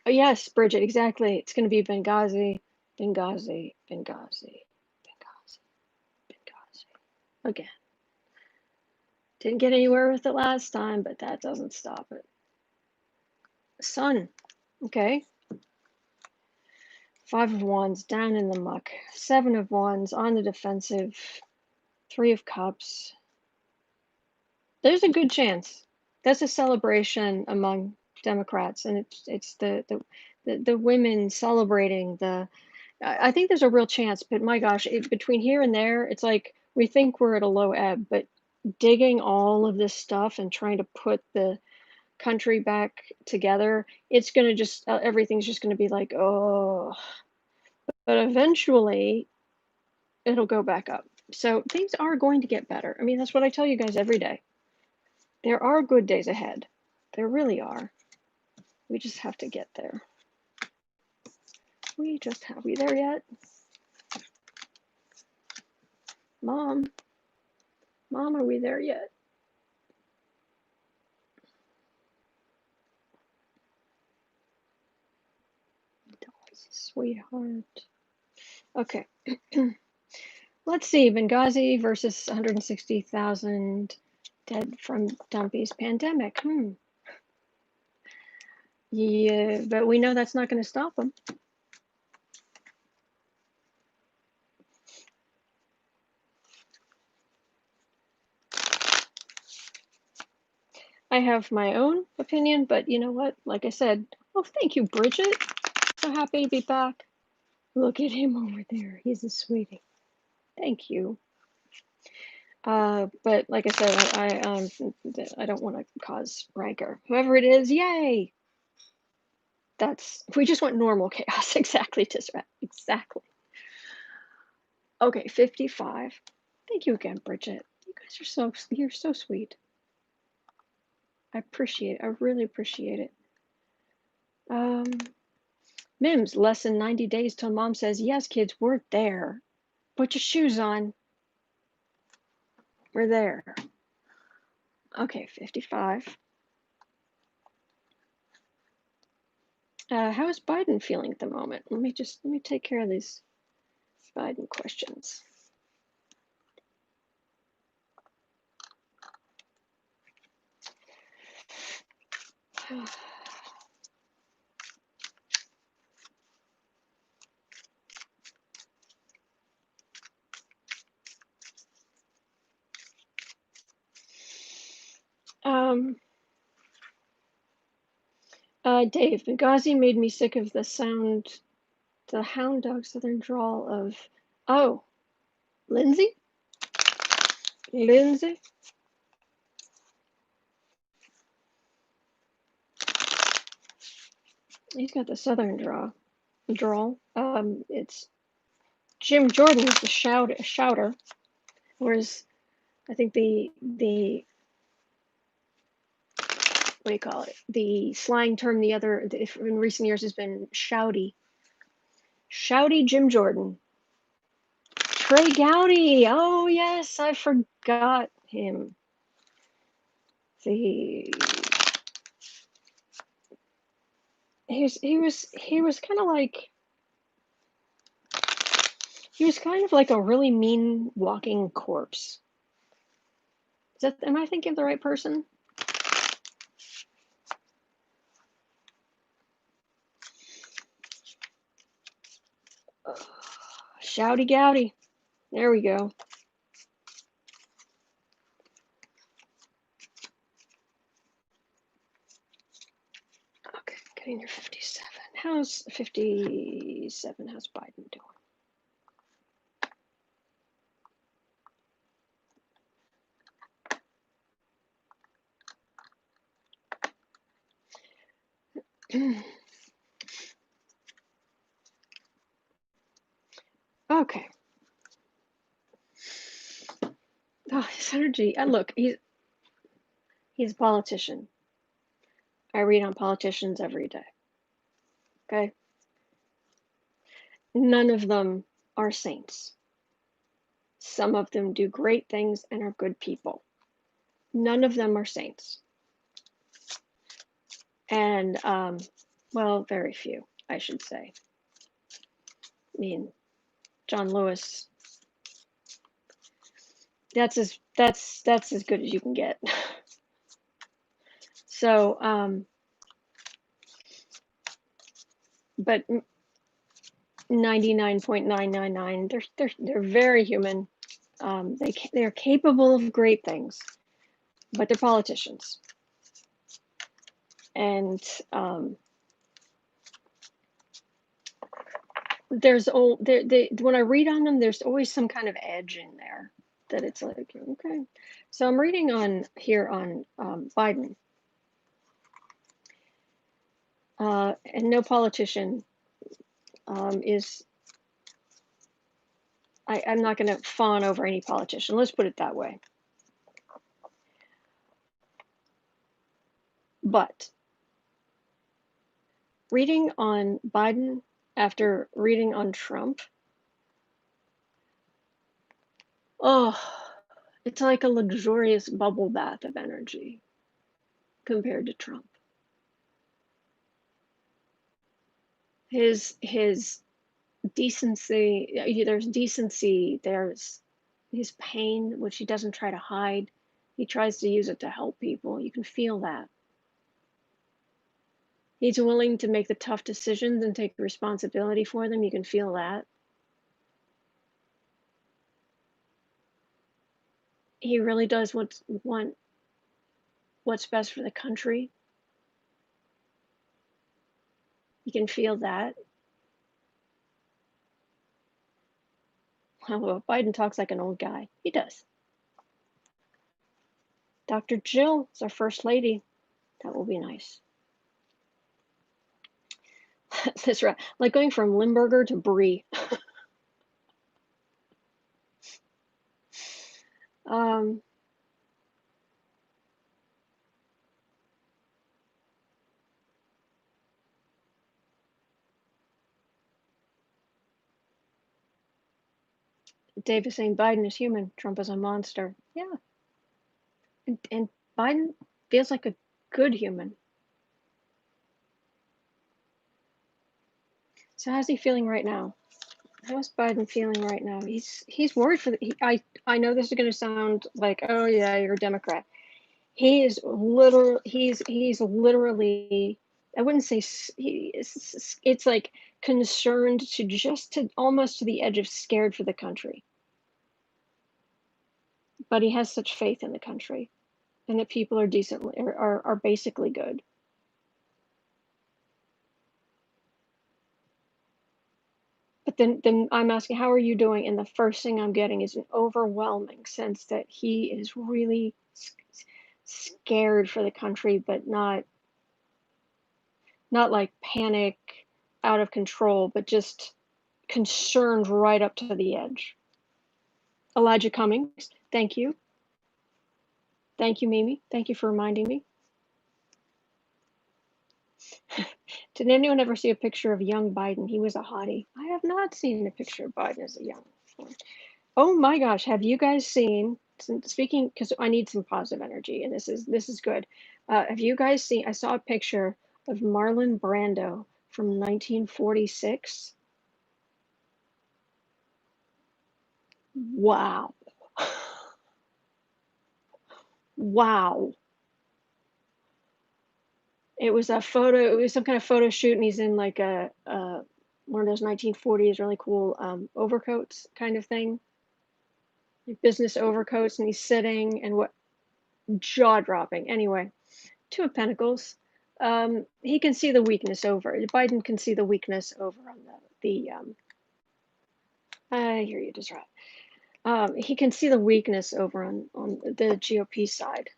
Oh yes, Bridget, exactly. It's going to be Benghazi, Benghazi, Benghazi, Benghazi, Benghazi. Again. Didn't get anywhere with it last time, but that doesn't stop it. Sun. Okay. 5 of Wands, down in the muck. 7 of Wands, on the defensive. 3 of Cups. There's a good chance. That's a celebration among Democrats, and it's the women celebrating the. I think there's a real chance, but my gosh, between here and there, it's like we think we're at a low ebb, but digging all of this stuff and trying to put the country back together, it's going to just everything's just going to be like, oh, but eventually it'll go back up. So things are going to get better. I mean, that's what I tell you guys every day. There are good days ahead. There really are. We just have to get there. We there yet? Mom, are we there yet? Sweetheart. Okay. Let's see. Benghazi versus 160,000 dead from Dumpy's pandemic. Yeah, but we know that's not going to stop them. I have my own opinion, but you know what? Like I said, oh, thank you, Bridget. So happy to be back. Look at him over there. He's a sweetie. Thank you. But like I said, I don't want to cause rancor. Whoever it is, yay! We just want normal chaos. Exactly, Tisra. Exactly. Okay, 55. Thank you again, Bridget. You guys are you're so sweet. I appreciate it. I really appreciate it. Mims, less than 90 days till mom says, yes, kids, we're there. Put your shoes on. We're there. Okay, 55. How is Biden feeling at the moment? Let me take care of these Biden questions. Dave, Benghazi made me sick of the hound dog southern drawl of, oh, Lindsay? Lindsay? He's got the southern drawl. It's Jim Jordan is the shouter, whereas I think the what do you call it? The slang term in recent years has been shouty. Shouty Jim Jordan. Trey Gowdy. Oh yes, I forgot him. He was kind of like a really mean walking corpse. Am I thinking of the right person? Shouty Gowdy. There we go. Okay, getting near 57. How's 57? How's Biden doing? Okay. Oh, his energy. And look, he's a politician. I read on politicians every day. Okay. None of them are saints. Some of them do great things and are good people. None of them are saints. And, well, very few, I should say. I mean, John Lewis, that's as good as you can get. So, but 99.999, they're very human. They're capable of great things, but they're politicians. And when I read on them, there's always some kind of edge in there that it's like, okay. So I'm reading on Biden, and no politician is. I'm not going to fawn over any politician. Let's put it that way. But reading on Biden after reading on Trump, oh, it's like a luxurious bubble bath of energy compared to Trump. His decency, there's decency, there's his pain, which he doesn't try to hide. He tries to use it to help people. You can feel that. He's willing to make the tough decisions and take responsibility for them. You can feel that. He really does what's best for the country. You can feel that. Well, Biden talks like an old guy. He does. Dr. Jill is our first lady. That will be nice. That's right. Like going from Limburger to Brie. Dave is saying Biden is human. Trump is a monster. Yeah. And Biden feels like a good human. So how's he feeling right now? How's Biden feeling right now? He's worried for I know this is going to sound like, oh yeah, you're a Democrat. He is literal. He's literally. I wouldn't say it's like concerned to just to almost to the edge of scared for the country. But he has such faith in the country and that people are decently are basically good. But then I'm asking, how are you doing? And the first thing I'm getting is an overwhelming sense that he is really scared for the country, but not like panic out of control, but just concerned right up to the edge. Elijah Cummings, thank you. Thank you, Mimi. Thank you for reminding me. Did anyone ever see a picture of young Biden? He was a hottie. I have not seen a picture of Biden as a young one. Oh my gosh, have you guys seen, speaking, because I need some positive energy and this is good. Have you guys seen, I saw a picture of Marlon Brando from 1946. Wow. Wow. It was a photo, it was some kind of photo shoot, and he's in like a one of those 1940s really cool overcoats kind of thing, like business overcoats, and he's sitting and what jaw dropping. Anyway, Two of Pentacles. He can see the weakness over. Biden can see the weakness over on the I hear you, Desrat. He can see the weakness over on the GOP side.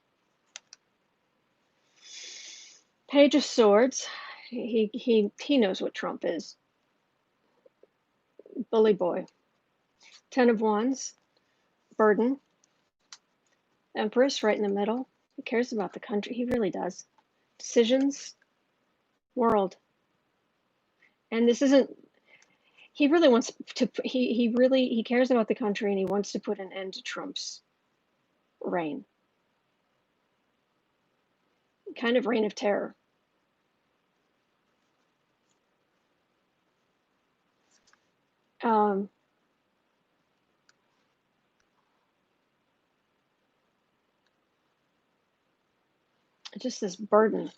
Page of Swords. He knows what Trump is. Bully boy. Ten of Wands. Burden. Empress right in the middle. He cares about the country. He really does. Decisions. World. And this isn't. He really wants to. He cares about the country, and he wants to put an end to Trump's reign. Kind of reign of terror. Um, just this burden.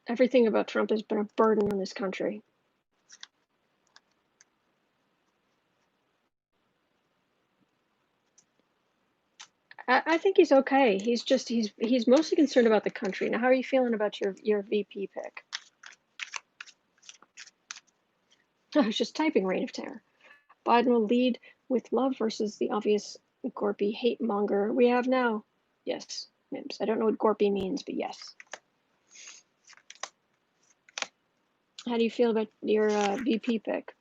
Everything about Trump has been a burden on this country. I think he's okay. He's mostly concerned about the country. Now, how are you feeling about your VP pick? I was just typing reign of terror. Biden will lead with love versus the obvious Gorpy hate monger we have now. Yes, Mims. I don't know what Gorpy means, but yes. How do you feel about your VP pick?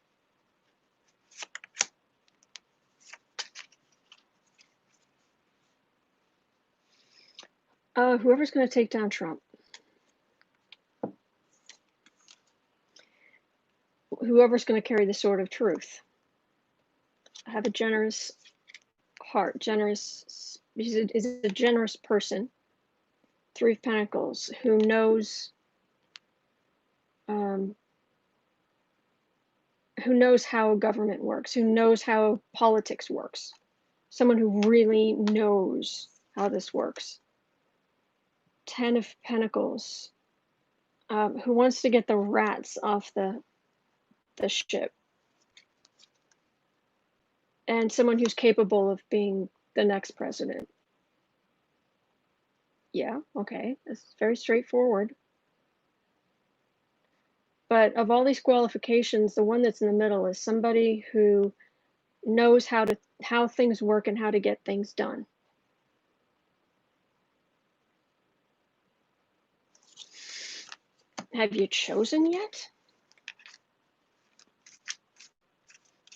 Whoever's going to take down Trump. Whoever's going to carry the sword of truth. Have a generous heart. Generous. Is a generous person. Three of Pentacles. Who knows how government works, who knows how politics works, someone who really knows how this works. Ten of Pentacles, who wants to get the rats off the ship, and someone who's capable of being the next president. Yeah, okay, that's very straightforward. But of all these qualifications, the one that's in the middle is somebody who knows how things work and how to get things done. Have you chosen yet?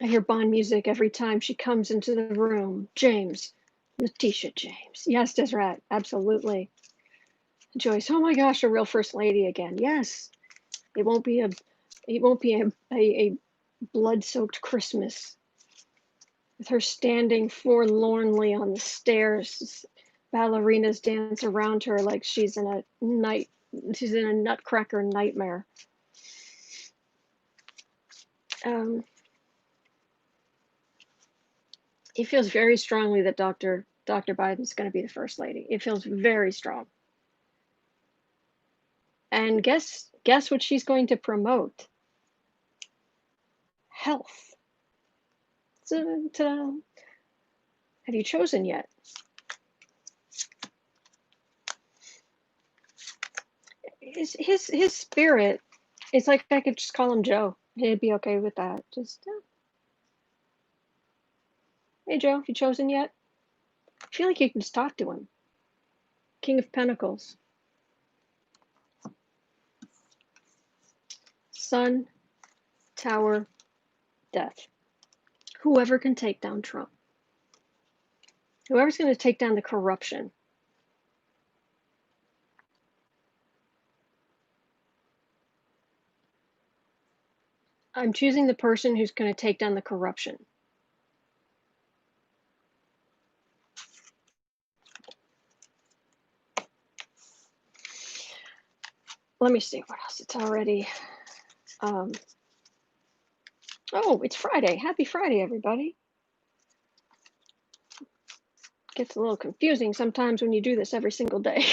I hear Bond music every time she comes into the room. James. Letitia James. Yes, Desrat. Absolutely. Joyce. Oh my gosh, a real first lady again. Yes. It won't be a blood-soaked Christmas with her standing forlornly on the stairs. Ballerinas dance around her like she's in a nutcracker nightmare. He feels very strongly that Dr. Biden's going to be the first lady. It feels very strong. And guess what she's going to promote? Health. Ta-da. Have you chosen yet? His spirit, it's like I could just call him Joe. He'd be okay with that. Just, hey Joe, have you chosen yet? I feel like you can just talk to him. King of Pentacles. Sun, Tower, Death. Whoever can take down Trump. Whoever's going to take down the corruption. I'm choosing the person who's going to take down the corruption. Let me see what else. It's already. Oh, it's Friday. Happy Friday, everybody. Gets a little confusing sometimes when you do this every single day.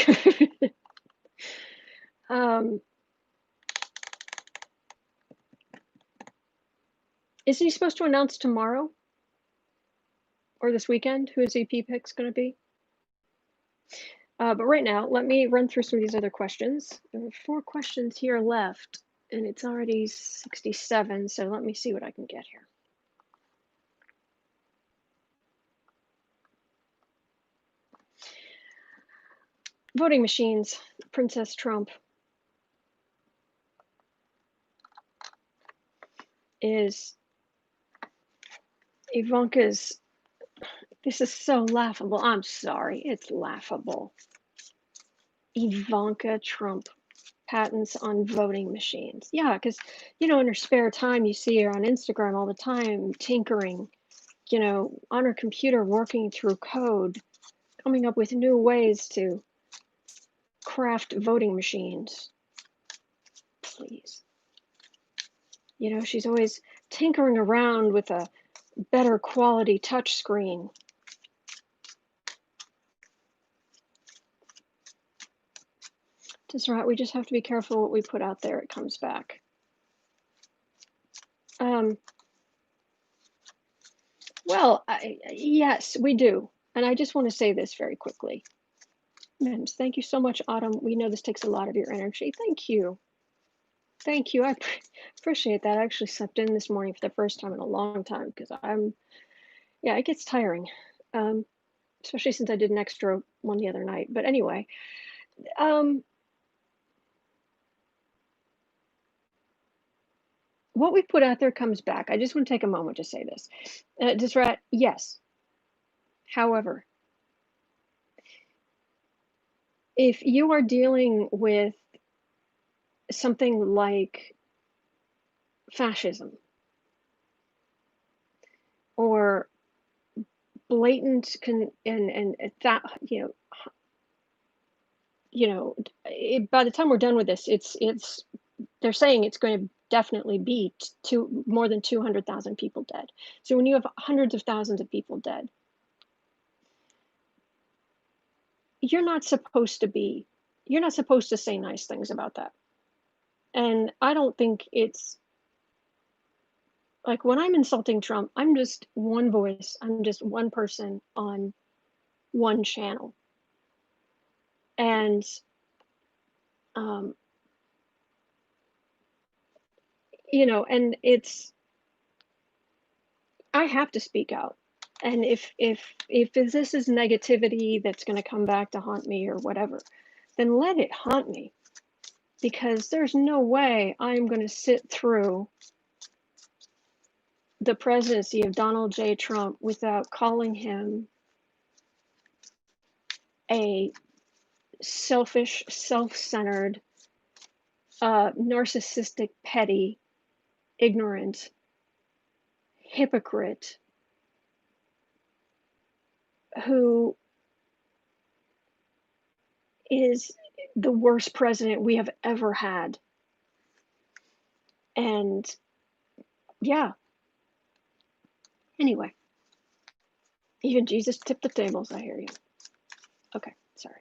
Isn't he supposed to announce tomorrow or this weekend who his EP pick's going to be? But right now, let me run through some of these other questions. There are 4 questions here left, and it's already 67, so let me see what I can get here. Voting machines, Princess Trump. Is Ivanka's, this is so laughable. I'm sorry, it's laughable. Ivanka Trump patents on voting machines. Yeah, because, in her spare time, you see her on Instagram all the time tinkering, on her computer working through code, coming up with new ways to craft voting machines. Please. She's always tinkering around with a better quality touchscreen. That's right, we just have to be careful what we put out there, it comes back. Well, yes, we do. And I just want to say this very quickly. Mims, thank you so much, Autumn. We know this takes a lot of your energy. Thank you. Thank you. I appreciate that. I actually slept in this morning for the first time in a long time because it gets tiring, especially since I did an extra one the other night. But anyway, what we put out there comes back. I just want to take a moment to say this. Yes. However, if you are dealing with something like fascism or blatant that by the time we're done with this, it's they're saying it's going to definitely be more than 200,000 people dead. So when you have hundreds of thousands of people dead, you're not supposed to say nice things about that. And I don't think it's like when I'm insulting Trump, I'm just one voice. I'm just one person on one channel. And and I have to speak out. And if this is negativity that's going to come back to haunt me or whatever, then let it haunt me, because there's no way I'm going to sit through the presidency of Donald J. Trump without calling him a selfish, self-centered, narcissistic, petty, ignorant, hypocrite who is the worst president we have ever had. And yeah. Anyway, even Jesus tipped the tables, I hear you. Okay, sorry.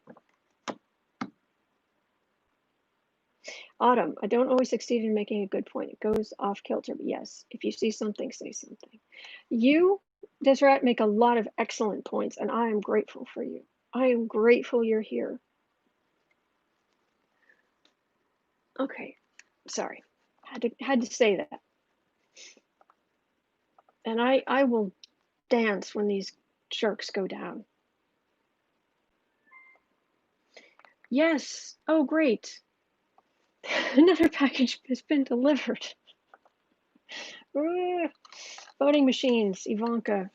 Autumn, I don't always succeed in making a good point. It goes off kilter, but yes, if you see something, say something. You, Deseret, make a lot of excellent points, and I am grateful for you. I am grateful you're here. Okay, sorry. Had to say that. And I will dance when these jerks go down. Yes. Oh, great. Another package has been delivered. Voting machines, Ivanka.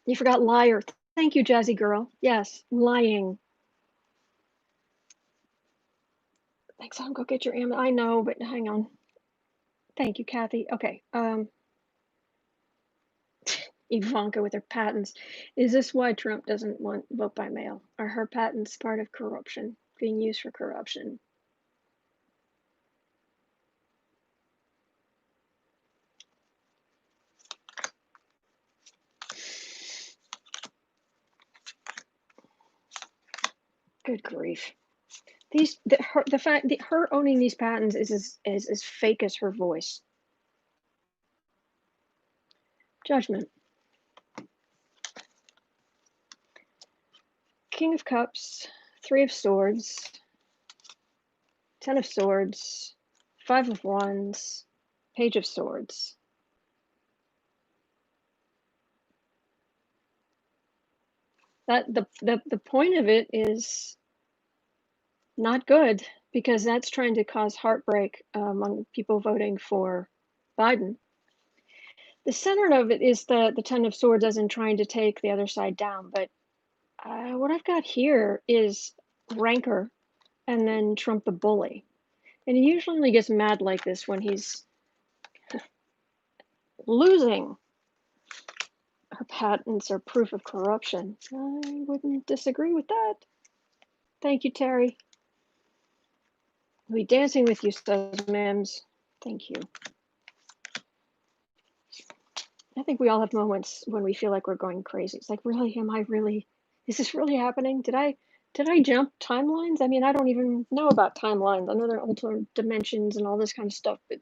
You forgot liar. Thank you, Jazzy girl. Yes, lying. Thanks, I'll go get your ammo. I know, but hang on. Thank you, Kathy. Okay. Ivanka with her patents. Is this why Trump doesn't want vote by mail? Are her patents part of corruption, being used for corruption? Good grief. The fact that her owning these patents is as fake as her voice. Judgment. King of Cups, Three of Swords, Ten of Swords, Five of Wands, Page of Swords. That the point of it is not good, because that's trying to cause heartbreak among people voting for Biden. The center of it is the Ten of Swords, as in trying to take the other side down. But what I've got here is rancor, and then Trump the bully. And he usually only gets mad like this when he's losing. Her patents are proof of corruption. I wouldn't disagree with that. Thank you, Terry. I'll be dancing with you, says Mims. Thank you. I think we all have moments when we feel like we're going crazy. It's like, really, is this really happening? Did I jump timelines? I mean, I don't even know about timelines. I know there are alternate dimensions and all this kind of stuff, but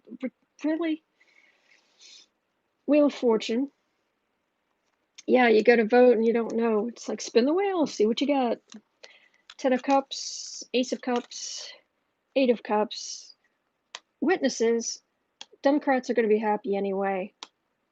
really? Wheel of Fortune. Yeah, you go to vote and you don't know. It's like, spin the wheel, see what you got. Ten of Cups, Ace of Cups, Eight of Cups. Witnesses. Democrats are going to be happy anyway.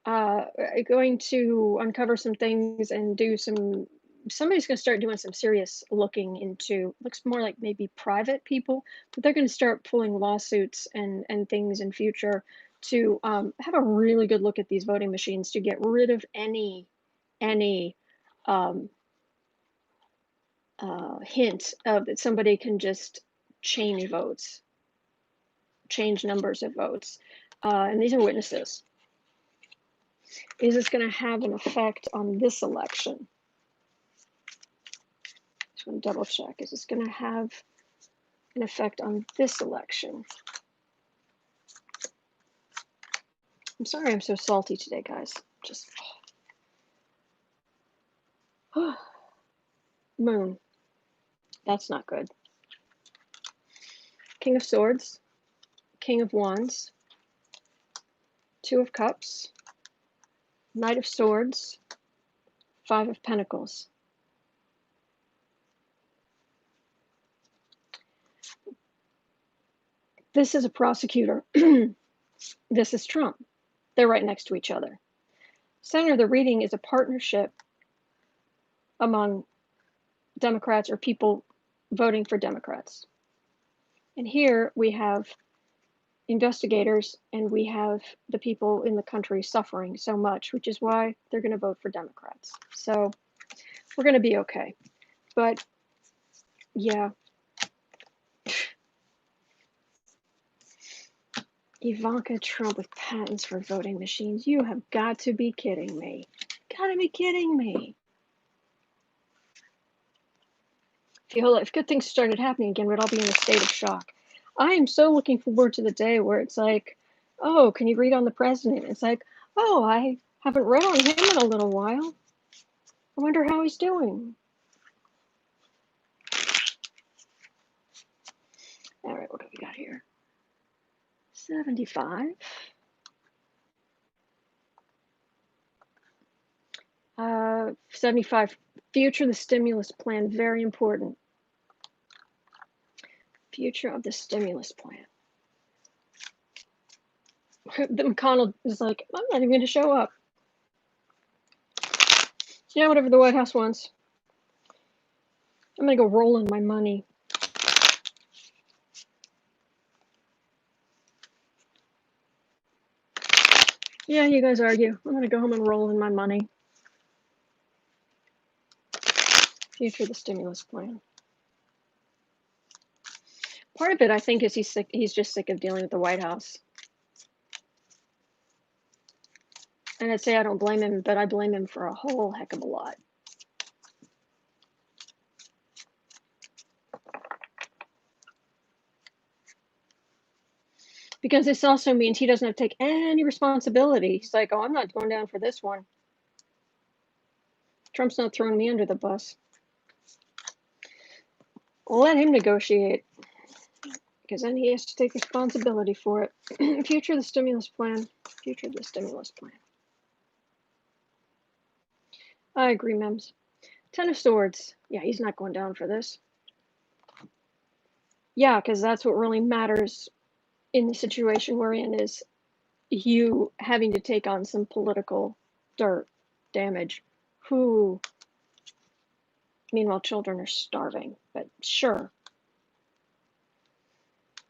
Going to uncover some things and do somebody's going to start doing some serious looking into, looks more like maybe private people, but they're going to start pulling lawsuits and things in future to have a really good look at these voting machines to get rid of any um, hint of that somebody can just change votes, change numbers of votes. And these are witnesses. Is this going to have an effect on this election? Just want to double check. Is this going to have an effect on this election? I'm sorry I'm so salty today, guys. Just Moon. That's not good. King of Swords, King of Wands, Two of Cups, Knight of Swords, Five of Pentacles. This is a prosecutor. This is Trump. They're right next to each other. Center of the reading is a partnership among Democrats or people voting for Democrats. And here we have investigators and we have the people in the country suffering so much, which is why they're going to vote for Democrats. So we're going to be okay. But yeah. Ivanka Trump with patents for voting machines. You have got to be kidding me. Gotta be kidding me. If good things started happening again, we'd all be in a state of shock. I am so looking forward to the day where it's like, oh, can you read on the president? It's like, oh, I haven't read on him in a little while. I wonder how he's doing. All right, what do we got here? 75. 75. Future of the stimulus plan, very important. Future of the stimulus plan. The McConnell is like, I'm not even going to show up. Yeah, whatever the White House wants. I'm going to go roll in my money. Yeah, you guys argue. I'm going to go home and roll in my money. Future of the stimulus plan. Part of it, I think, is he's sick. He's just sick of dealing with the White House. And I'd say I don't blame him, but I blame him for a whole heck of a lot. Because this also means he doesn't have to take any responsibility. He's like, oh, I'm not going down for this one. Trump's not throwing me under the bus. Let him negotiate. Because then he has to take responsibility for it. Future of the stimulus plan. Future of the stimulus plan. I agree, Mems. Ten of Swords. Yeah, he's not going down for this. Yeah, because that's what really matters in the situation we're in, is you having to take on some political dirt damage. Who? Meanwhile, children are starving, but sure.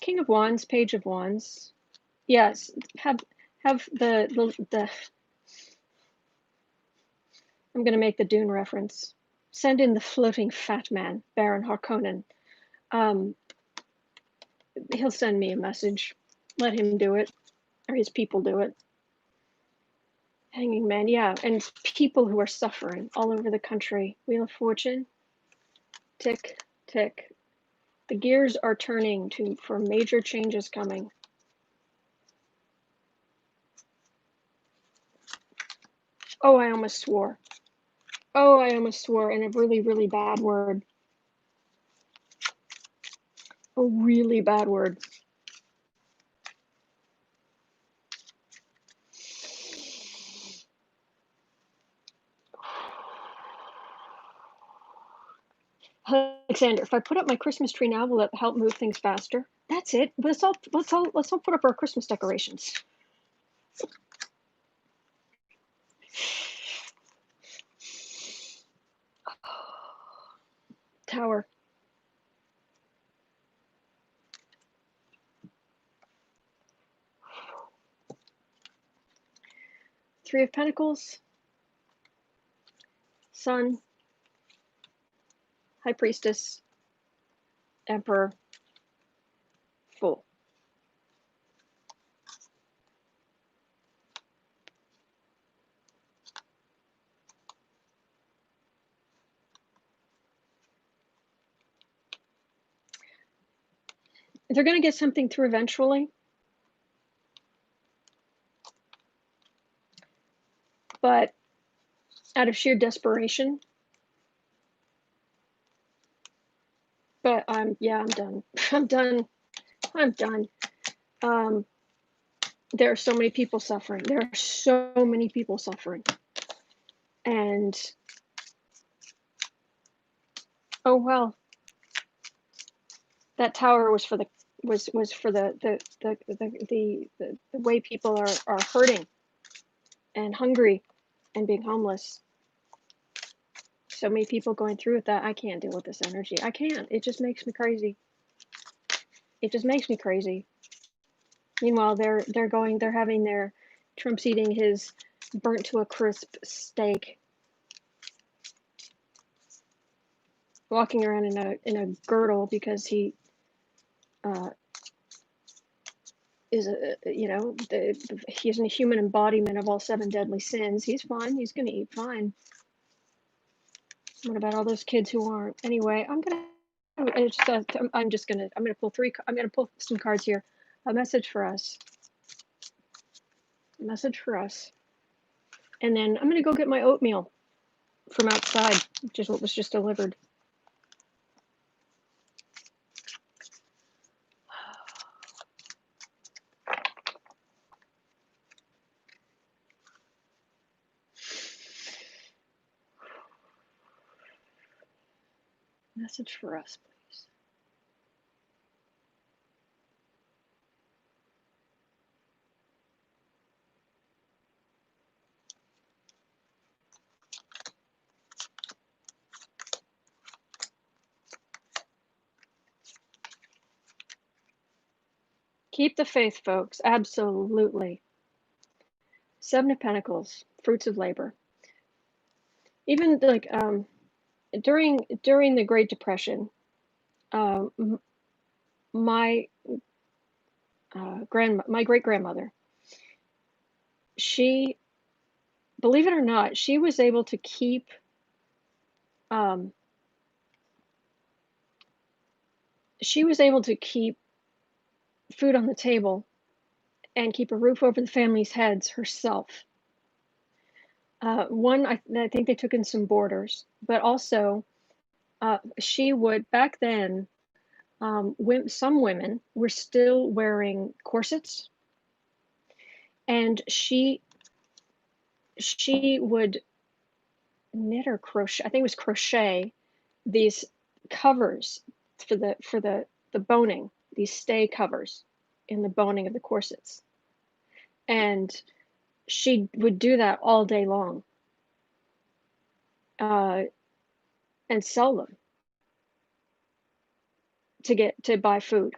King of Wands, Page of Wands. Yes, have the I'm going to make the Dune reference. Send in the floating fat man, Baron Harkonnen. He'll send me a message. Let him do it, or his people do it. Hanging Man, yeah, and people who are suffering all over the country. Wheel of Fortune. Tick, tick. The gears are turning for major changes coming. Oh, I almost swore. Oh, I almost swore in a really, really bad word. A really bad word. Alexander, if I put up my Christmas tree now, will it help move things faster? That's it. Let's all put up our Christmas decorations. Tower. Three of Pentacles. Sun. High Priestess. Emperor. Fool. They're going to get something through eventually. But out of sheer desperation. But I'm done. I'm done. I'm done. There are so many people suffering. There are so many people suffering. And oh well. That tower was for the way people are hurting and hungry and being homeless. So many people going through with that. I can't deal with this energy. I can't. It just makes me crazy. It just makes me crazy. Meanwhile, they're having their Trump's eating his burnt to a crisp steak, walking around in a girdle because he is he's a human embodiment of all 7 deadly sins. He's fine. He's gonna eat fine. What about all those kids who aren't? Anyway, I'm gonna pull some cards here. A message for us. A message for us. And then I'm gonna go get my oatmeal from outside, what was just delivered. Message for us, please. Keep the faith, folks. Absolutely. Seven of Pentacles, fruits of labor. Even like during the Great Depression, uh, my my great grandmother, she, believe it or not, she was able to keep um, food on the table and keep a roof over the family's heads herself. One, I think they took in some boarders, but also she would back then. Some women were still wearing corsets, and she would knit or crochet. I think it was crochet these covers for the boning. These stay covers in the boning of the corsets, and she would do that all day long, uh, and sell them to buy food.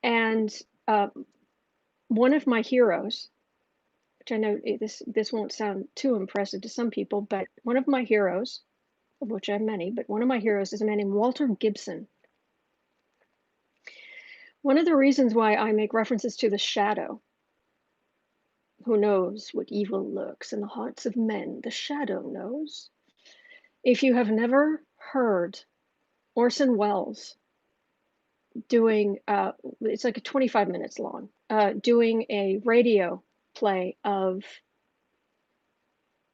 And one of my heroes, which I know this won't sound too impressive to some people, but one of my heroes, of which I have many, but one of my heroes is a man named Walter Gibson. One of the reasons why I make references to the shadow, who knows what evil lurks in the hearts of men, the shadow knows. If you have never heard Orson Welles doing, it's like 25 minutes long, doing a radio play of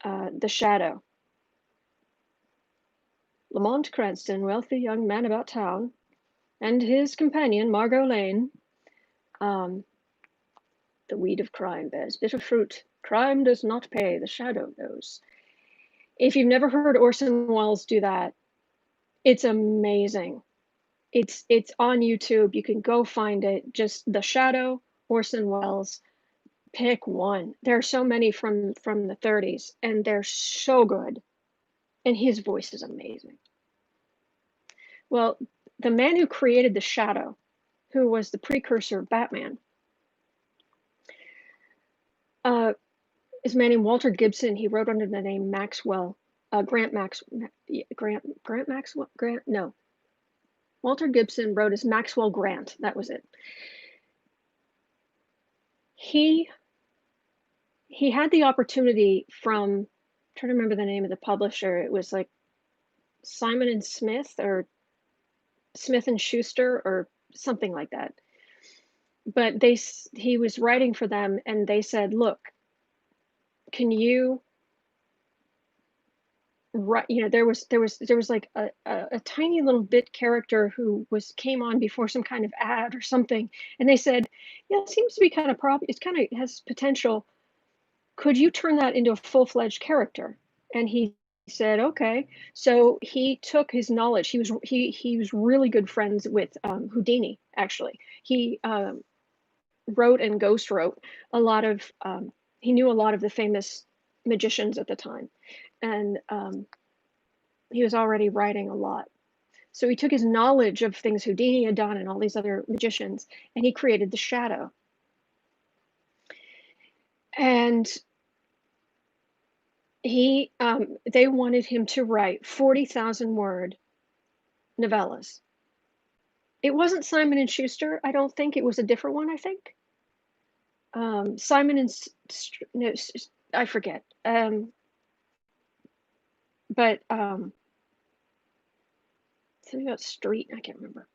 The Shadow. Lamont Cranston, wealthy young man about town, and his companion, Margot Lane. The weed of crime bears bitter fruit. Crime does not pay, the shadow knows. If you've never heard Orson Welles do that, it's amazing. It's on YouTube. You can go find it. Just The Shadow, Orson Welles. Pick one. There are so many from the 30s, and they're so good. And his voice is amazing. Well, the man who created The Shadow, who was the precursor of Batman, is a man named Walter Gibson. He wrote under the name Maxwell, Grant Maxwell, no. Walter Gibson wrote as Maxwell Grant. That was it. He had the opportunity from, I'm trying to remember the name of the publisher. It was like Simon and Smith or Smith and Schuster or something like that. But he was writing for them, and they said, "Look, can you write?" There was like a tiny little bit character who came on before some kind of ad or something, and they said, "Yeah, it seems to be kind of it's kind of has potential. Could you turn that into a full-fledged character?" And he said, "Okay." So he took his knowledge. He was really good friends with Houdini. Actually, he wrote and ghost wrote a lot of. He knew a lot of the famous magicians at the time, and he was already writing a lot. So he took his knowledge of things Houdini had done and all these other magicians, and he created the shadow. And they wanted him to write 40,000 word novellas. It wasn't Simon and Schuster. I don't think it was a different one. I think Simon and no, I forget. But something about street. I can't remember.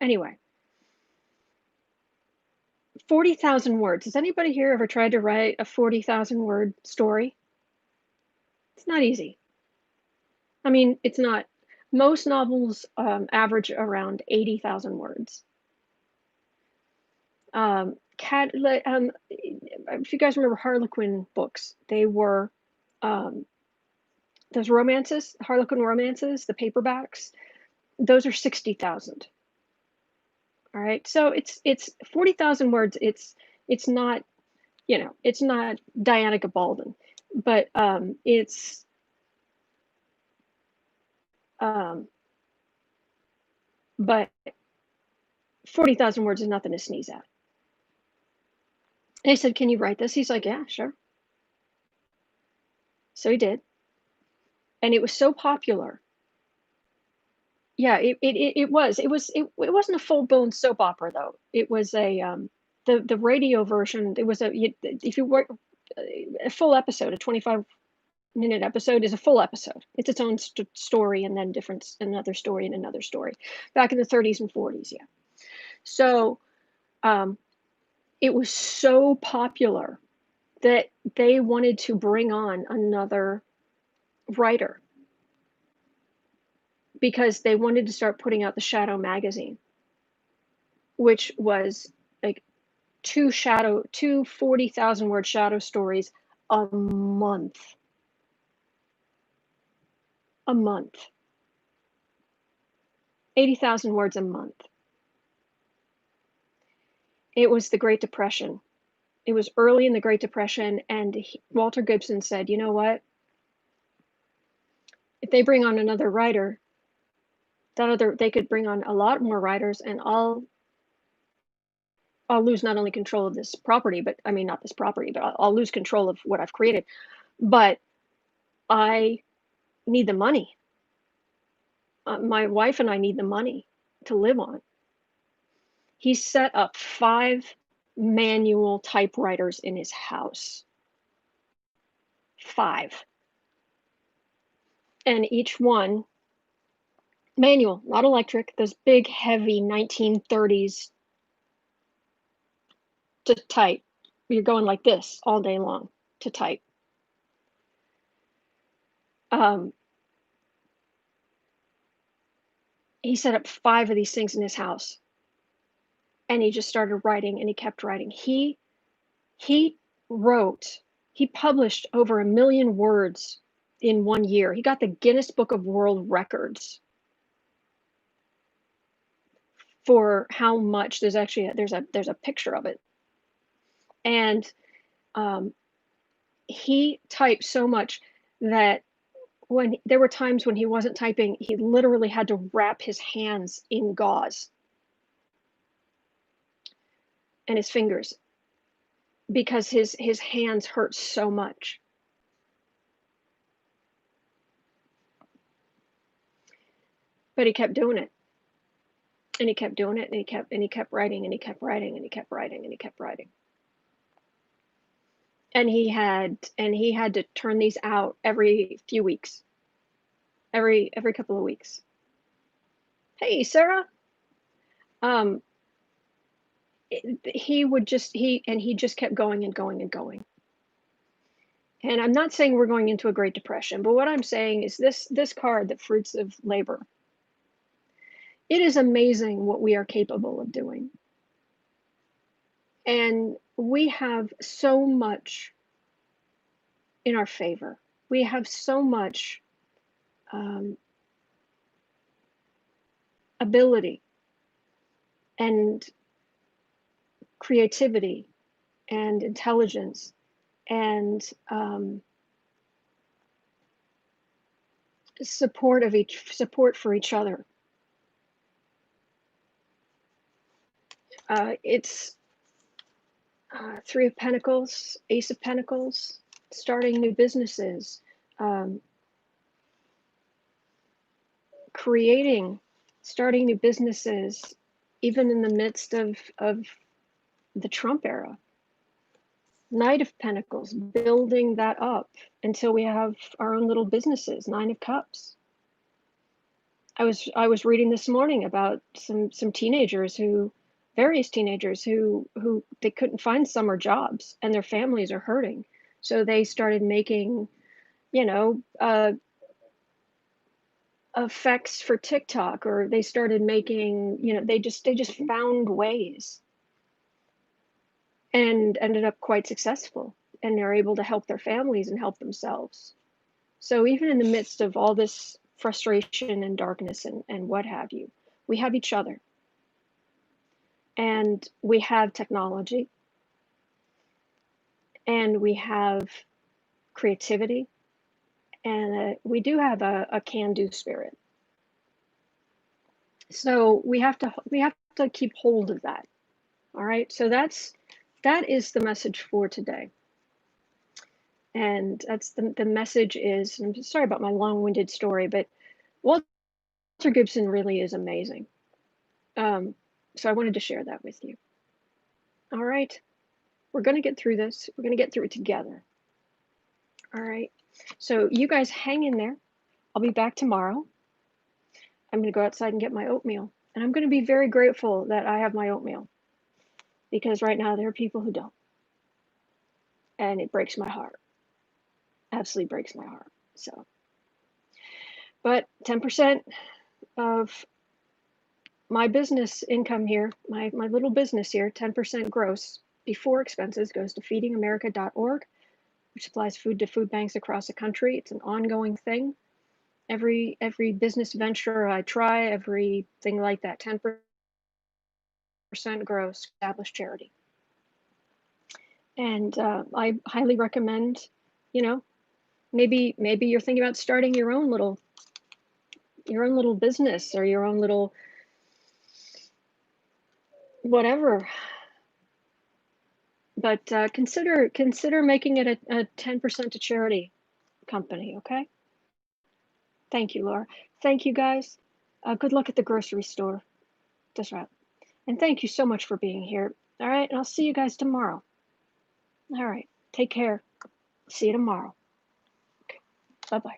Anyway, 40,000 words. Has anybody here ever tried to write a 40,000 word story? It's not easy. I mean, it's not. Most novels average around 80,000 words. If you guys remember Harlequin books, they those romances, Harlequin romances, the paperbacks, those are 60,000. All right. So it's 40,000 words. It's not, it's not Diana Gabaldon, but um but 40,000 words is nothing to sneeze at. And I said, "Can you write this?" He's like, "Yeah, sure." So he did. And it was so popular. Yeah, it wasn't a full-blown soap opera though. It was the radio version. It was if you were a full episode, a 25-minute episode is a full episode. It's its own story and then another story and another story. Back in the 30s and 40s, yeah. So, um, it was so popular that they wanted to bring on another writer because they wanted to start putting out the Shadow magazine, which was like two 40,000 word shadow stories a month. A month. 80,000 words a month. It was the Great Depression. It was early in the Great Depression, and Walter Gibson said, "You know what? If they bring on another writer, they could bring on a lot more writers, and I'll lose not only control of this property, but I mean not this property, but I'll lose control of what I've created. But I need the money. My wife and I need the money to live on." He set up 5 manual typewriters in his house. 5. And each one manual, not electric, those big, heavy 1930s to type. You're going like this all day long to type. Um, he set up 5 of these things in his house, and he just started writing, and he kept writing. He wrote, he published over 1,000,000 words in 1 year. He got the Guinness Book of World Records for how much. There's actually there's a picture of it. And um, he typed so much that when there were times when he wasn't typing, he literally had to wrap his hands in gauze and his fingers because his hands hurt so much. But he kept doing it, and he kept doing it, and he kept writing, and he kept writing, and he kept writing, and he kept writing. And he had to turn these out every few weeks, every couple of weeks. Hey, Sarah. Um, he just kept going and going and going. And I'm not saying we're going into a Great Depression, but what I'm saying is this card, the fruits of labor. It is amazing what we are capable of doing. And we have so much in our favor. We have so much ability and creativity and intelligence and support for each other. It's 3 of Pentacles, Ace of Pentacles, starting new businesses, starting new businesses, even in the midst of the Trump era. Knight of Pentacles, building that up until we have our own little businesses. 9 of Cups. I was reading this morning about some various teenagers who they couldn't find summer jobs and their families are hurting. So they started making, you know, effects for TikTok, or they started making, they just found ways and ended up quite successful, and they're able to help their families and help themselves. So even in the midst of all this frustration and darkness and what have you, we have each other, and we have technology, and we have creativity, and we do have a can-do spirit. So we have to keep hold of that. All right. So that is the message for today. And that's the message is, I'm sorry about my long-winded story, but Walter Gibson really is amazing. So I wanted to share that with you. All right. We're going to get through this. We're going to get through it together. All right. So you guys hang in there. I'll be back tomorrow. I'm going to go outside and get my oatmeal. And I'm going to be very grateful that I have my oatmeal, because right now there are people who don't. And it breaks my heart. Absolutely breaks my heart. So, but 10% of my business income here, my little business here, 10% gross before expenses goes to feedingamerica.org, which supplies food to food banks across the country. It's an ongoing thing. Every business venture I try, everything like that, 10% gross, established charity. And I highly recommend, you know, maybe you're thinking about starting your own little business, or your own little whatever. But consider making it a 10% to charity company. Okay. Thank you, Laura. Thank you, guys. Good luck at the grocery store. That's right. And thank you so much for being here. All right. And I'll see you guys tomorrow. All right. Take care. See you tomorrow. Okay. Bye-bye.